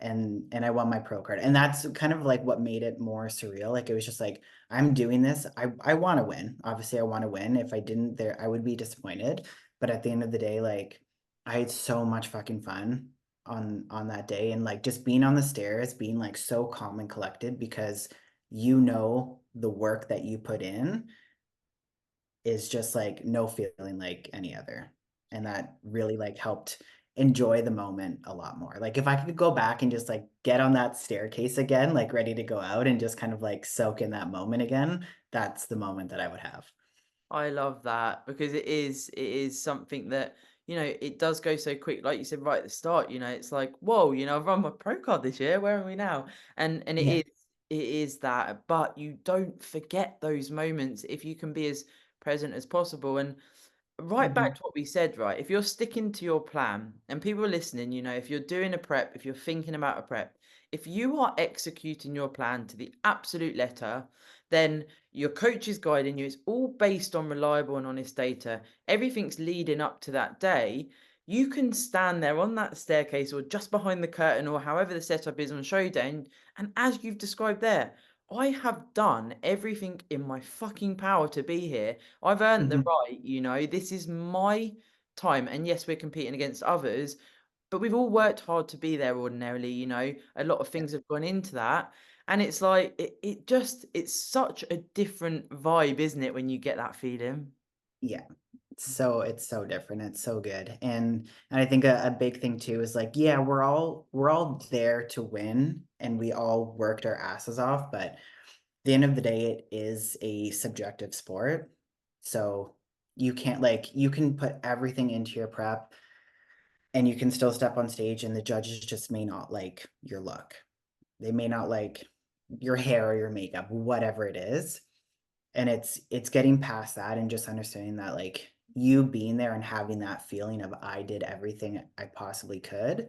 and I won my pro card. And that's kind of like what made it more surreal. Like it was just like, I'm doing this. I want to win. Obviously, I want to win. If I didn't there, I would be disappointed. But at the end of the day, like I had so much fucking fun on that day. And like just being on the stairs, being like so calm and collected because you know the work that you put in is just like no feeling like any other. And that really like helped enjoy the moment a lot more. Like if I could go back and just like get on that staircase again, like ready to go out and just kind of like soak in that moment again, that's the moment that I would have. I love that because it is something that, it does go so quick. Like you said right at the start, it's like, whoa, I've run my pro card this year. Where are we now? And Yeah. it is that, but you don't forget those moments if you can be as present as possible. And right back Hmm. to what we said, right? If you're sticking to your plan and people are listening, if you're doing a prep, if you're thinking about a prep, if you are executing your plan to the absolute letter, then your coach is guiding you. It's all based on reliable and honest data. Everything's leading up to that day. You can stand there on that staircase or just behind the curtain or however the setup is on showdown. And as you've described there, I have done everything in my fucking power to be here. I've earned the Hmm. right, this is my time. And yes, we're competing against others, but we've all worked hard to be there ordinarily, a lot of Yeah. things have gone into that. And it's like, it's such a different vibe, isn't it, when you get that feeling? Yeah. So it's so different. It's so good. And I think a big thing too is like, yeah, we're all there to win and we all worked our asses off, but the end of the day, it is a subjective sport. So you can't like you can put everything into your prep and you can still step on stage and the judges just may not like your look. They may not like your hair or your makeup, whatever it is. And it's getting past that and just understanding that like you being there and having that feeling of I did everything I possibly could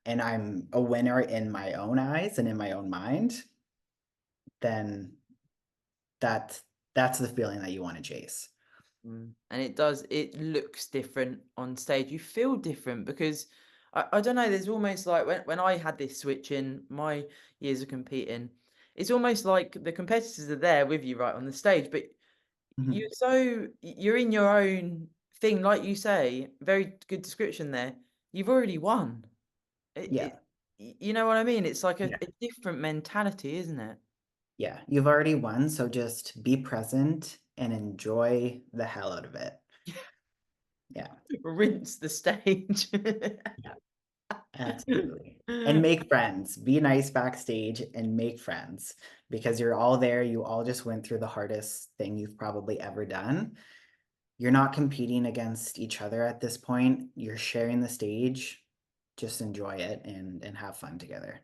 and I'm a winner in my own eyes and in my own mind, then that's that's the feeling that you want to chase. And it looks different on stage. You feel different because I don't know, there's almost like when I had this switch in my years of competing, it's almost like the competitors are there with you right on the stage, but Mhm. you're in your own thing, like you say, very good description there. You've already won. Yeah. You know what I mean? It's like Yeah. a different mentality, isn't it? Yeah. You've already won, so just be present and enjoy the hell out of it. Yeah. Rinse the stage. Yeah. Absolutely. And make friends. Be nice backstage and make friends because you're all there. You all just went through the hardest thing you've probably ever done. You're not competing against each other at this point. You're sharing the stage. Just enjoy it and have fun together.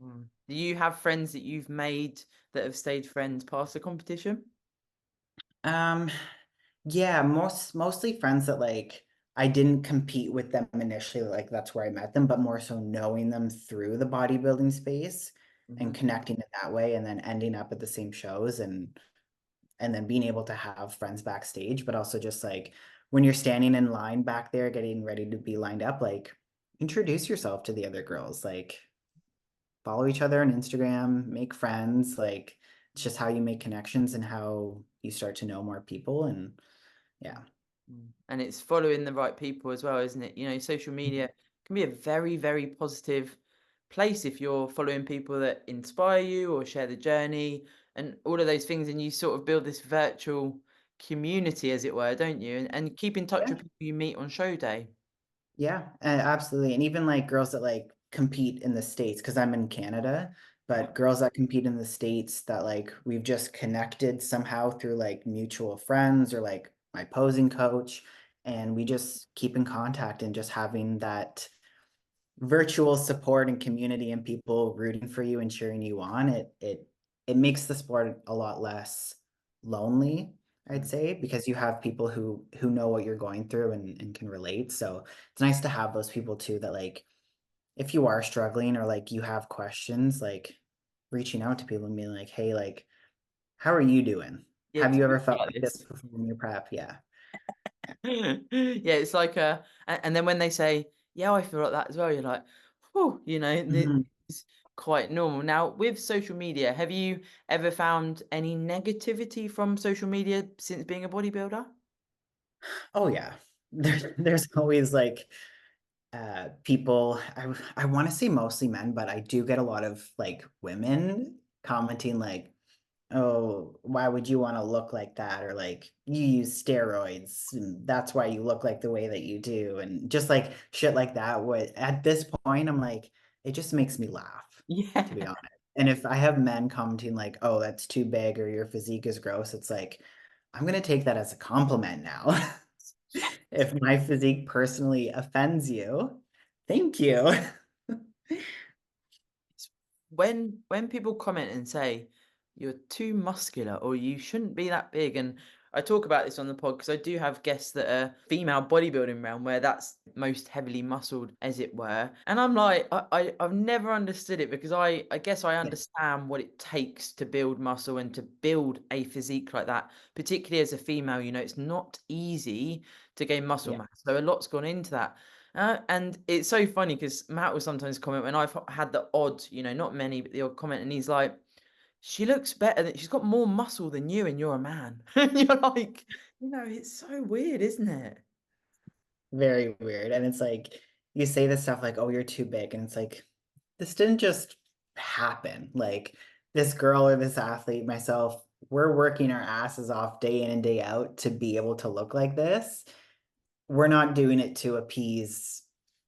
Do you have friends that you've made that have stayed friends past the competition? Um, yeah, mostly friends that like I didn't compete with them initially, like that's where I met them, but more so knowing them through the bodybuilding space and Mhm. connecting it that way and then ending up at the same shows and then being able to have friends backstage, but also just like when you're standing in line back there getting ready to be lined up, like introduce yourself to the other girls, like follow each other on Instagram, make friends, like it's just how you make connections and how you start to know more people and yeah. And it's following the right people as well, isn't it? You know, social media can be a very, very positive place if you're following people that inspire you or share the journey and all of those things. And you sort of build this virtual community, as it were, don't you? And keep in touch Yeah. with people you meet on show day. Yeah, absolutely. And even like girls that like compete in the States, because I'm in Canada, Yeah. but girls that compete in the States that like we've just connected somehow through like mutual friends or like my posing coach. And we just keep in contact and just having that virtual support and community and people rooting for you and cheering you on. It makes the sport a lot less lonely, I'd Mm. say, because you have people who know what you're going through and can relate. So it's nice to have those people too that like if you are struggling or like you have questions, like reaching out to people and being like, hey, like, how are you doing? Yeah, Have you ever talk felt about like this this. before in your prep? Yeah. Yeah, it's like and then when they say, "Yeah, I feel like that as well," you're like, "Whew," you know, Mhm. it's quite normal. Now, with social media, have you ever found any negativity from social media since being a bodybuilder? Oh yeah. There's always like people I want to say mostly men, but I do get a lot of like women commenting like, oh, why would you want to look like that, or like you use steroids and that's why you look like the way that you do, and just like shit like that. What at this point I'm like, it just makes me laugh, to be Yeah. honest. And if I have men commenting like, oh, that's too big or your physique is gross, it's like I'm gonna take that as a compliment now. Yeah. If my physique personally offends you, thank you. It's when people comment and say you're too muscular or you shouldn't be that big, and I talk about this on the pod because I do have guests that are female bodybuilding realm where that's most heavily muscled, as it were. And I'm like, I've never understood it because I guess I Yeah, understand what it takes to build muscle and to build a physique like that, particularly as a female. You know, it's not easy to gain muscle yeah, mass, so a lot's gone into that. And it's so funny because Matt will sometimes comment when I've had the odd, you know, not many, but the odd comment, and he's like, "She looks better than she's got more muscle than you, and you're a man." And you're like, you know, it's so weird, isn't it? very weird. And it's like you say this stuff like, oh, you're too big. And it's like, this didn't just happen. Like this girl or this athlete, myself, we're working our asses off day in and day out to be able to look like this. We're not doing it to appease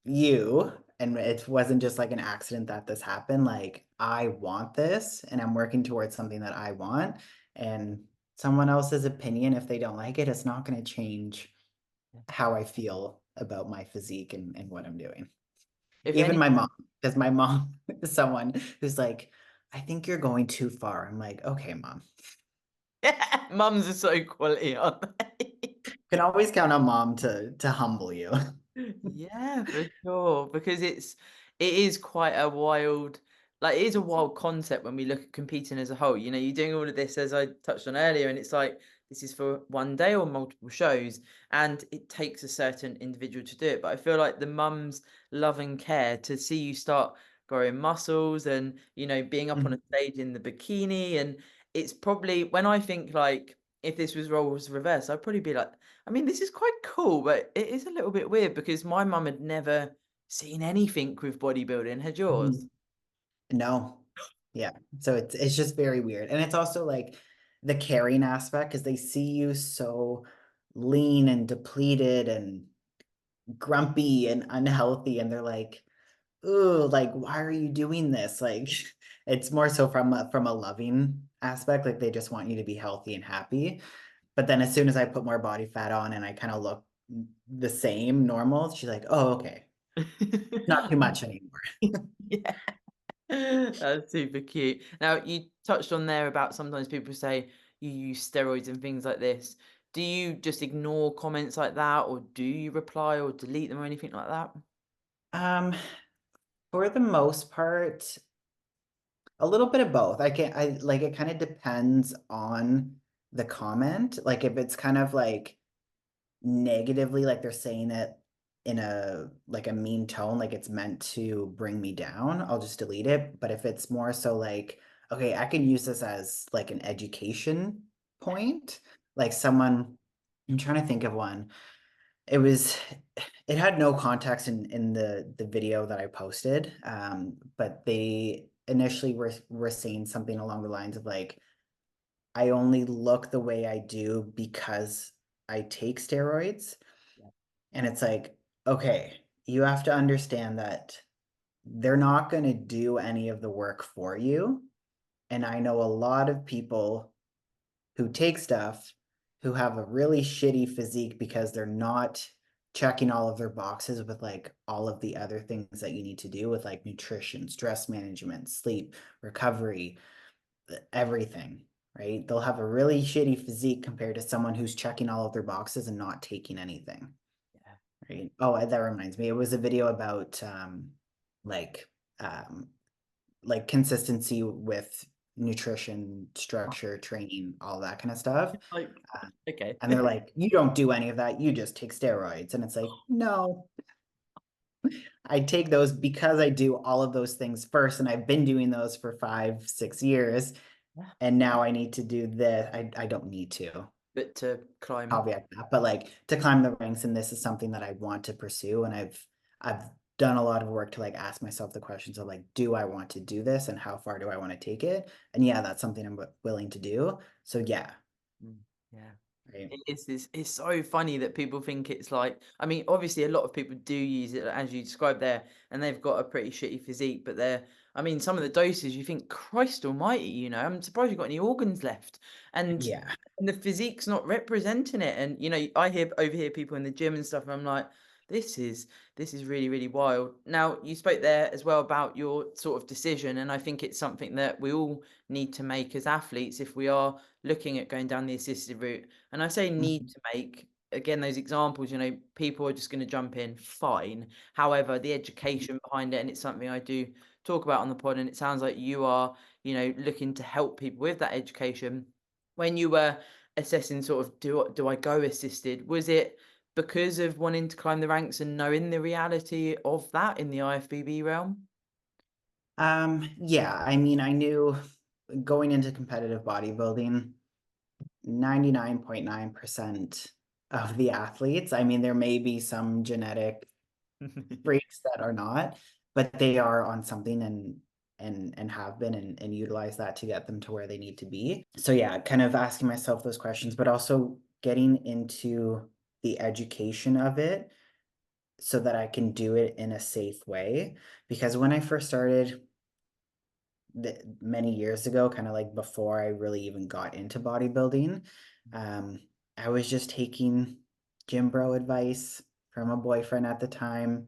you. And it wasn't just like an accident that this happened. Like, I want this and I'm working towards something that I want. And someone else's opinion, if they don't like it, it's not going to change how I feel about my physique and what I'm doing. If Even any, my mom, because my mom is someone who's like, I think you're going too far. I'm like, okay, mom. mums are so quality, aren't they? You can always count on mom to humble you. Yeah, for sure. Because it is quite a wild, like it is a wild concept when we look at competing as a whole. You know, you're doing all of this as I touched on earlier, and it's like this is for one day or multiple shows, and it takes a certain individual to do it. But I feel like the mum's love and care to see you start growing muscles and, being up on a stage in the bikini. And it's probably when I think like, if this was roles reversed, I'd probably be like, I mean, this is quite cool, but it is a little bit weird because my mum had never seen anything with bodybuilding. Had yours? Mhm. No. Yeah. So it's just very weird. And it's also like the carrying aspect because they see you so lean and depleted and grumpy and unhealthy, and they're like, ooh, like, why are you doing this? Like, it's more so from a loving aspect, like they just want you to be healthy and happy. But then as soon as I put more body fat on and I kind of look the same normal, she's like, oh, okay, not too much anymore. Yeah. That's super cute. Now, you touched on there about sometimes people say you use steroids and things like this. Do you just ignore comments like that, or do you reply or delete them or anything like that? Um, for the most part, a little bit of both. I like it kind of depends on the comment. Like if it's kind of like negatively, like they're saying it in a like a mean tone, like it's meant to bring me down, I'll just delete it. But if it's more so like, okay, I can use this as like an education point, like someone, I'm trying to think of one. It was, it had no context in the video that I posted, but they initially were saying something along the lines of like, I only look the way I do because I take steroids. And it's like, okay, you have to understand that they're not going to do any of the work for you. And I know a lot of people who take stuff who have a really shitty physique because they're not checking all of their boxes with like all of the other things that you need to do with like nutrition, stress management, sleep, recovery, everything, right? They'll have a really shitty physique compared to someone who's checking all of their boxes and not taking anything. Yeah. Right. Oh, that reminds me. It was a video about like um like consistency with nutrition, structure, training, all that kind of stuff. Like, Uh, okay. and they're like, you don't do any of that, you just take steroids. And it's like, no, I take those because I do all of those things first, and I've been doing those for 5, 6 years, Yeah. and now I need to do this. I don't need to. But to climb. Caveat that, but like to climb the ranks, and this is something that I want to pursue, and I've done a lot of work to like ask myself the questions of like, do I want to do this and how far do I want to take it? And yeah, that's something I'm willing to do. So yeah, Mm, yeah. right. It's so funny that people think it's like, I mean, obviously a lot of people do use it as you described there, and they've got a pretty shitty physique, but I mean, some of the doses you think, Christ almighty, I'm surprised you've got any organs left. And, Yeah. and the physique's not representing it. And, I overhear people in the gym and stuff, and I'm like, this is really, really wild. Now, you spoke there as well about your sort of decision, and I think it's something that we all need to make as athletes if we are looking at going down the assisted route. And I say need Mhm. to make, again, those examples, people are just going to jump in, fine. However, the education behind it, and it's something I do talk about on the pod, and it sounds like you are, looking to help people with that education. When you were assessing sort of, do I go assisted, was it because of wanting to climb the ranks and knowing the reality of that in the IFBB realm? Yeah, I mean, I knew going into competitive bodybuilding, 99.9% of the athletes, I mean, there may be some genetic freaks that are not, but they are on something and have been and utilize that to get them to where they need to be. So yeah, kind of asking myself those questions, but also getting into the education of it so that I can do it in a safe way. Because when I first started many years ago, kind of like before I really even got into bodybuilding, um, I was just taking gym bro advice from a boyfriend at the time.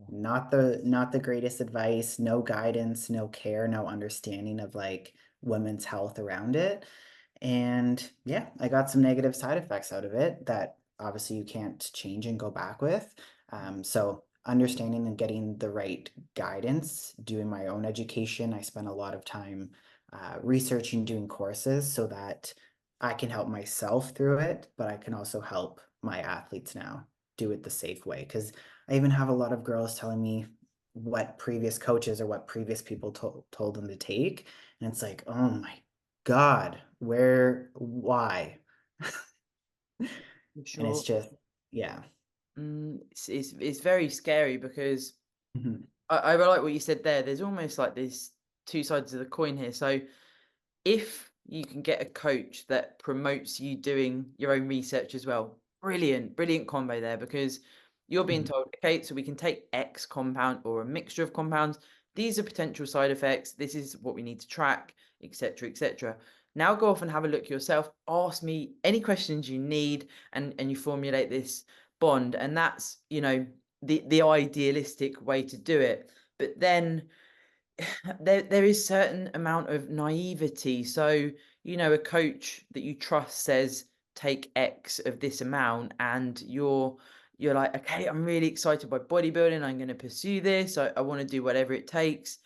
Not the greatest advice, no guidance, no care, no understanding of like women's health around it. And yeah, I got some negative side effects out of it that obviously you can't change and go back with. So understanding and getting the right guidance, doing my own education. I spent a lot of time researching, doing courses so that I can help myself through it, but I can also help my athletes now do it the safe way. Because I even have a lot of girls telling me, what previous coaches or what previous people told them to take. And it's like, oh my God, why? For And it's sure. just, yeah. It's very scary because Mhm. I like what you said there. There's almost like there's two sides of the coin here. So if you can get a coach that promotes you doing your own research as well, brilliant combo there, because you're being Mhm. told, okay, so we can take X compound or a mixture of compounds. These are potential side effects. This is what we need to track, etc., etc. Now go off and have a look yourself. Ask me any questions you need, and you formulate this bond. And that's, the idealistic way to do it. But then there is certain amount of naivety. So, a coach that you trust says take X of this amount, and you're like, okay, I'm really excited by bodybuilding. I'm going to pursue this. I want to do whatever it takes.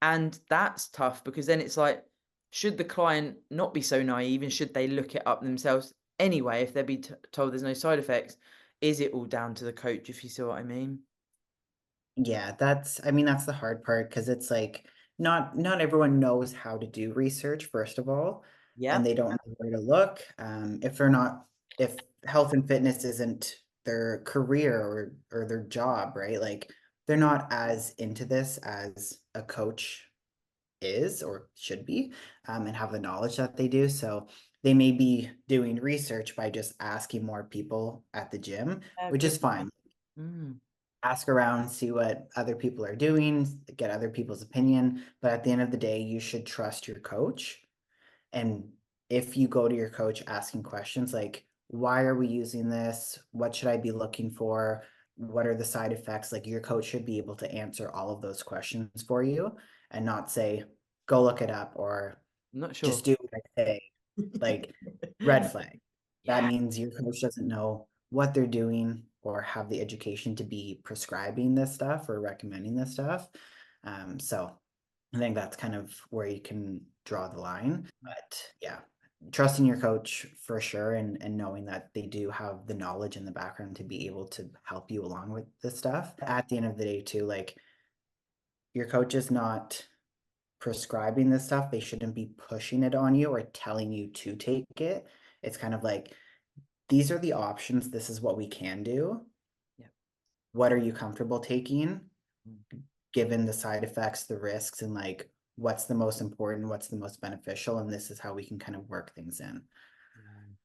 And that's tough because then it's like, should the client not be so naive and should they look it up themselves anyway if they're be told there's no side effects? Is it all down to the coach, if you see what I mean? Yeah, I mean, that's the hard part because it's like not everyone knows how to do research, first of all, and Yeah. they don't know where to look. If they're not, if health and fitness isn't their career or their job, right? Like they're not as into this as a coach is or should be, and have the knowledge that they do. So they may be doing research by just asking more people at the gym, which Good is point. fine. Mm, Ask around, see what other people are doing, get other people's opinion. But at the end of the day, you should trust your coach. And if you go to your coach asking questions like, why are we using this? What should I be looking for? What are the side effects? Like your coach should be able to answer all of those questions for you and not say, go look it up or I'm not sure. just do what I say. Like red flag. That Yeah. means your coach doesn't know what they're doing or have the education to be prescribing this stuff or recommending this stuff. So I think that's kind of where you can draw the line. But yeah, trusting your coach for sure and knowing that they do have the knowledge in the background to be able to help you along with this stuff. At the end of the day, too, like your coach is not prescribing this stuff. They shouldn't be pushing it on you or telling you to take it. It's kind of like, these are the options. This is what we can do. Yeah. What are you comfortable taking, Mm. given the side effects, the risks, and like what's the most important, what's the most beneficial, and this is how we can kind of work things in.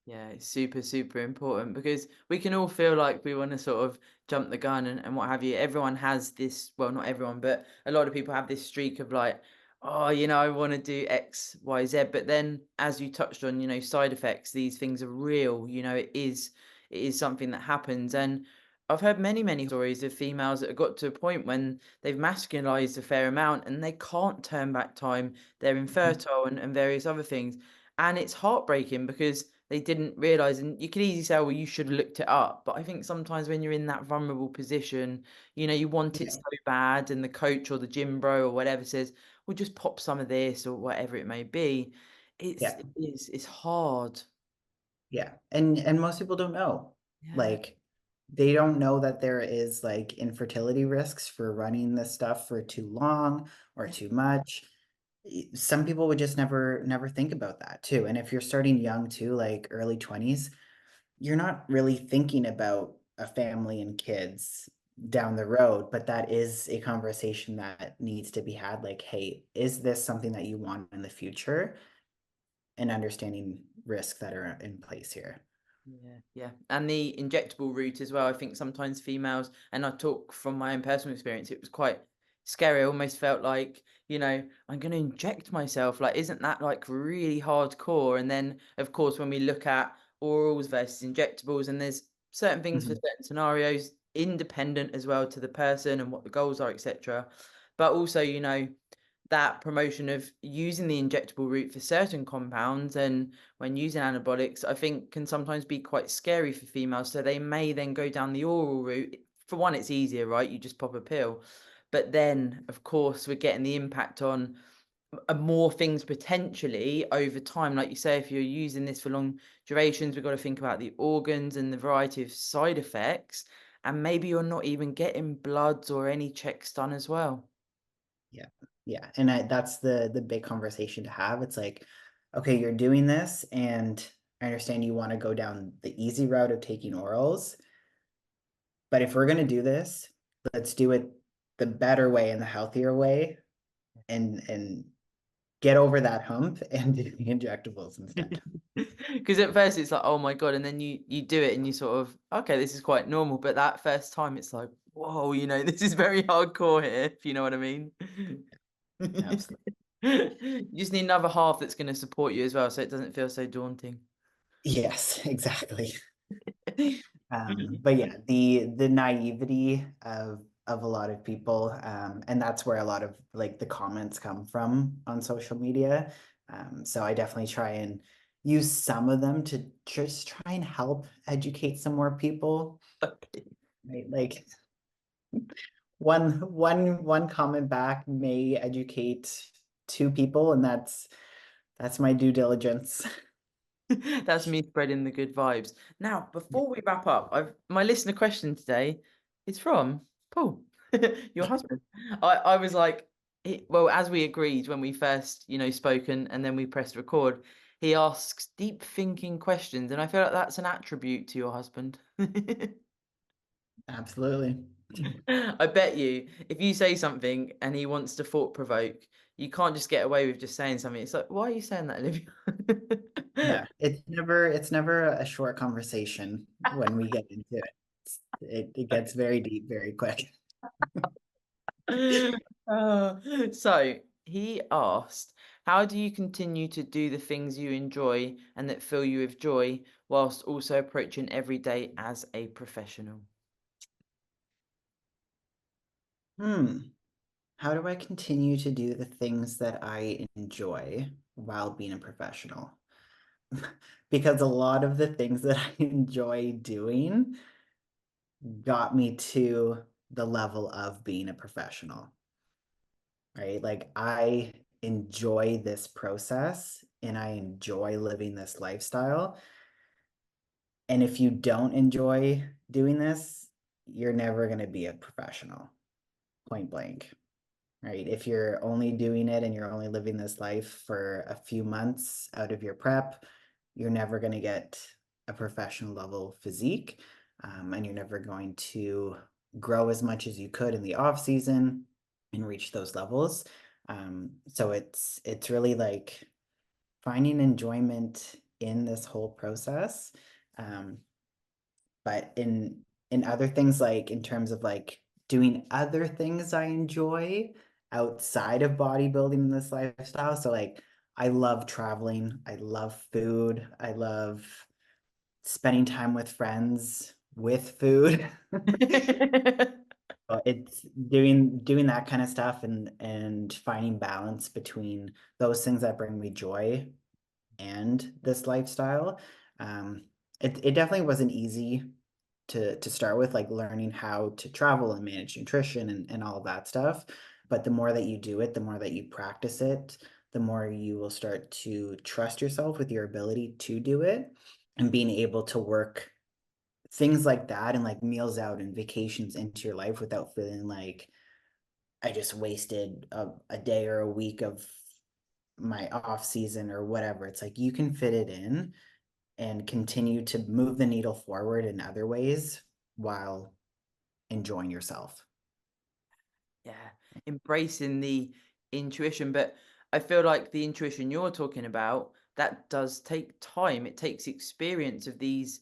Yeah, it's super important because we can all feel like we want to sort of jump the gun and what have you. Everyone has this, well, not everyone, but a lot of people have this streak of like, oh, I want to do X, Y, Z. But then as you touched on, side effects, these things are real, it is something that happens. And I've heard many stories of females that have got to a point when they've masculinized a fair amount and they can't turn back time. They're infertile and various other things. And it's heartbreaking because they didn't realize, and you could easily say, well, you should have looked it up. But I think sometimes when you're in that vulnerable position, you want it Yeah, so bad, and the coach or the gym bro or whatever says, well, just pop some of this or whatever it may be. yeah, It's hard. yeah. And most people don't know. Yeah. Like they don't know that there is like infertility risks for running this stuff for too long or Yeah. too much. Some people would just never think about that too. And if you're starting young too, like early 20s, you're not really thinking about a family and kids down the road, but that is a conversation that needs to be had. Like, hey, is this something that you want in the future? And understanding risks that are in place here. Yeah. And the injectable route as well. I think sometimes females, and I talk from my own personal experience, it was quite scary. I almost felt like, I'm going to inject myself. Like, isn't that like really hardcore? And then, of course, when we look at orals versus injectables, and there's certain things for Mhm. certain scenarios, independent as well to the person and what the goals are, etc. But also, that promotion of using the injectable route for certain compounds and when using anabolics, I think can sometimes be quite scary for females. So they may then go down the oral route. For one, it's easier, right? You just pop a pill. But then, of course, we're getting the impact on more things potentially over time. Like you say, if you're using this for long durations, we've got to think about the organs and the variety of side effects. and maybe you're not even getting bloods or any checks done as well. Yeah. Yeah. And that's the big conversation to have. It's like, okay, you're doing this, and I understand you want to go down the easy route of taking orals, but if we're going to do this, let's do it the better way and the healthier way, and get over that hump and do the injectables instead. Because at first it's like, oh my God, and then you do it and you sort of, okay, this is quite normal. But that first time it's like, whoa, this is very hardcore here, if you know what I mean. Absolutely. You just need another half that's going to support you as well, so it doesn't feel so daunting. Yes, exactly. But yeah, the naivety of a lot of people, and that's where a lot of like the comments come from on social media. So I definitely try and use some of them to just try and help educate some more people. Right? Like one comment back may educate two people, and that's my due diligence. That's me spreading the good vibes. Now, before we wrap up, my listener question today is from Paul, your husband. I was like, well, as we agreed when we first, spoke and then we pressed record, he asks deep thinking questions, and I feel like that's an attribute to your husband. Absolutely. I bet you, if you say something and he wants to thought provoke, you can't just get away with just saying something. It's like, why are you saying that, Olivia? Yeah, it's never a short conversation when we get into it. It gets very deep very quick. So he asked, how do you continue to do the things you enjoy and that fill you with joy whilst also approaching every day as a professional? How do I continue to do the things that I enjoy while being a professional? Because a lot of the things that I enjoy doing got me to the level of being a professional, right? Like I enjoy this process and I enjoy living this lifestyle. And if you don't enjoy doing this, you're never going to be a professional, point blank, right? If you're only doing it and you're only living this life for a few months out of your prep, you're never going to get a professional level physique, and you're never going to grow as much as you could in the off season and reach those levels. So it's really like finding enjoyment in this whole process. Um, but in other things, like in terms of like doing other things I enjoy outside of bodybuilding in this lifestyle. So like I love traveling, I love food, I love spending time with friends with food. It's doing that kind of stuff, and finding balance between those things that bring me joy and this lifestyle. It definitely wasn't easy to start with, like learning how to travel and manage nutrition and all of that stuff. But the more that you do it, the more that you practice it, the more you will start to trust yourself with your ability to do it, and being able to work things like that and like meals out and vacations into your life without feeling like I just wasted a day or a week of my off season or whatever. It's like you can fit it in and continue to move the needle forward in other ways while enjoying yourself. Yeah, embracing the intuition. But I feel like the intuition you're talking about, that does take time. It takes experience of these,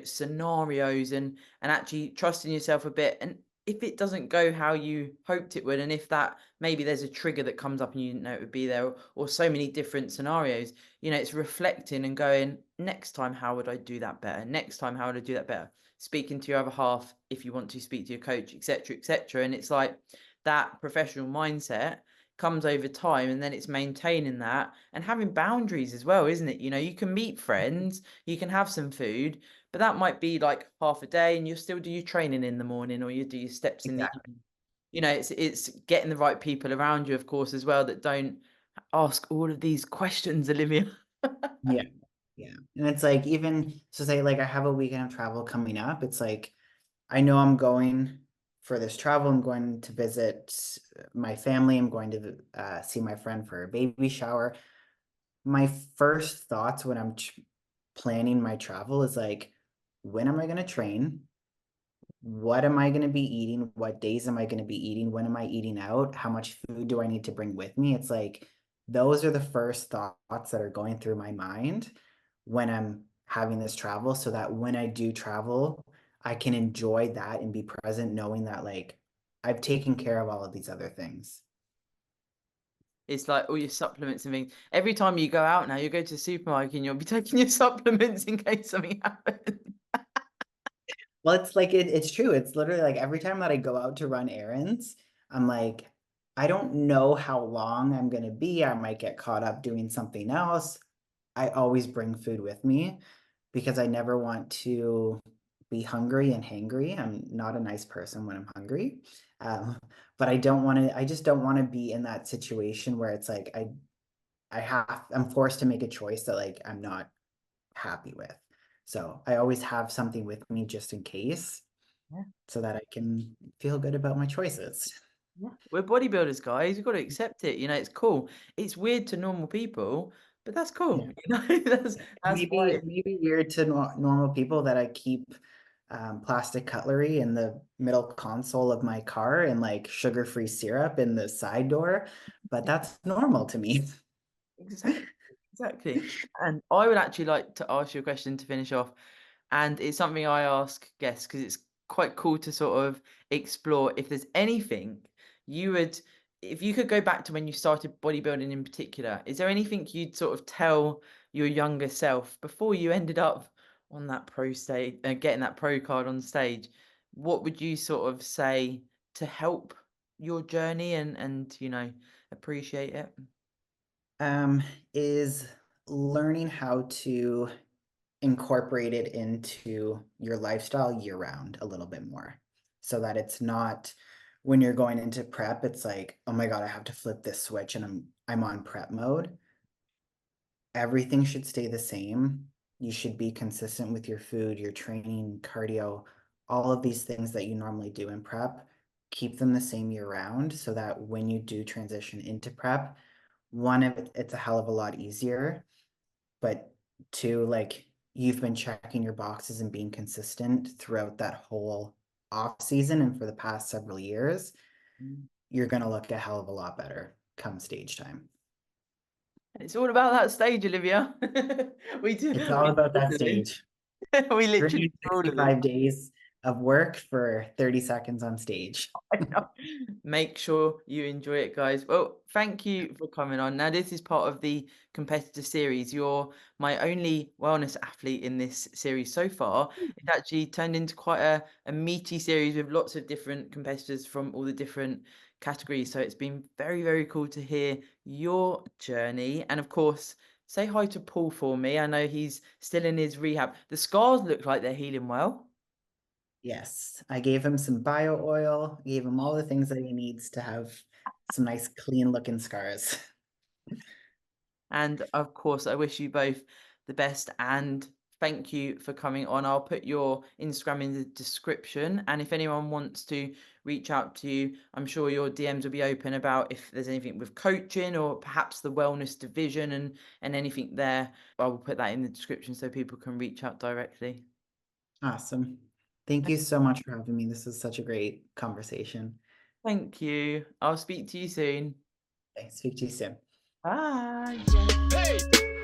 scenarios and actually trusting yourself a bit. And if it doesn't go how you hoped it would, and if that maybe there's a trigger that comes up and you didn't know it would be there, or so many different scenarios, it's reflecting and going, next time, how would I do that better? Next time, how would I do that better? Speaking to your other half, if you want to speak to your coach, etc., etc. And it's like, that professional mindset comes over time, and then it's maintaining that and having boundaries as well, isn't it? You can meet friends, you can have some food, but that might be like half a day, and you'll still do your training in the morning, or you do your steps in the Exactly. evening. It's getting the right people around you, of course, as well, that don't ask all of these questions, Olivia. Yeah. Yeah. And it's like, even so, say like I have a weekend of travel coming up, it's like I know I'm going for this travel. I'm going to visit my family. I'm going to see my friend for a baby shower. My first thoughts when I'm planning my travel is like, when am I going to train? What am I going to be eating? What days am I going to be eating? When am I eating out? How much food do I need to bring with me? It's like those are the first thoughts that are going through my mind when I'm having this travel, so that when I do travel, I can enjoy that and be present, knowing that like I've taken care of all of these other things. It's like all your supplements and things. Every time you go out now, you go to the supermarket and you'll be taking your supplements in case something happens. Well, it's like it's true. It's literally like every time that I go out to run errands, I'm like, I don't know how long I'm gonna be. I might get caught up doing something else. I always bring food with me because I never want to be hungry and hangry. I'm not a nice person when I'm hungry. Um, but I just don't want to be in that situation where it's like I'm forced to make a choice that like I'm not happy with. So I always have something with me just in case, Yeah. so that I can feel good about my choices. Yeah. We're bodybuilders, guys. You've got to accept it. It's cool. It's weird to normal people, but that's cool. Yeah. That's why. Maybe weird to normal people that I keep plastic cutlery in the middle console of my car and like sugar-free syrup in the side door, but that's normal to me. Exactly. Exactly. And I would actually like to ask you a question to finish off. And it's something I ask guests because it's quite cool to sort of explore. If there's anything you would, if you could go back to when you started bodybuilding in particular, is there anything you'd sort of tell your younger self before you ended up on that pro stage, getting that pro card on stage? What would you sort of say to help your journey and appreciate it? Is learning how to incorporate it into your lifestyle year round a little bit more, so that it's not when you're going into prep, it's like, oh my God, I have to flip this switch and I'm on prep mode. Everything should stay the same. You should be consistent with your food, your training, cardio, all of these things that you normally do in prep. Keep them the same year round, so that when you do transition into prep, one, it's a hell of a lot easier, but two, like you've been checking your boxes and being consistent throughout that whole off season and for the past several years, you're gonna look a hell of a lot better come stage time. It's all about that stage, Olivia. We do. It's all We about do that all of this. stage. We literally do all of this. 365 days of work for 30 seconds on stage. I know. Make sure you enjoy it, guys. Well, thank you for coming on. Now, this is part of the competitor series. You're my only wellness athlete in this series so far. It's actually turned into quite a meaty series with lots of different competitors from all the different categories. So it's been very, very cool to hear your journey. And of course, say hi to Paul for me. I know he's still in his rehab. The scars look like they're healing well. Yes, I gave him some bio oil, gave him all the things that he needs to have some nice clean looking scars. And of course, I wish you both the best and thank you for coming on. I'll put your Instagram in the description. And if anyone wants to reach out to you, I'm sure your DMs will be open about if there's anything with coaching or perhaps the wellness division and anything there. I will put that in the description so people can reach out directly. Awesome. Thank you so much for having me. This is such a great conversation. Thank you. I'll speak to you soon. Thanks. Speak to you soon. Bye. Hey!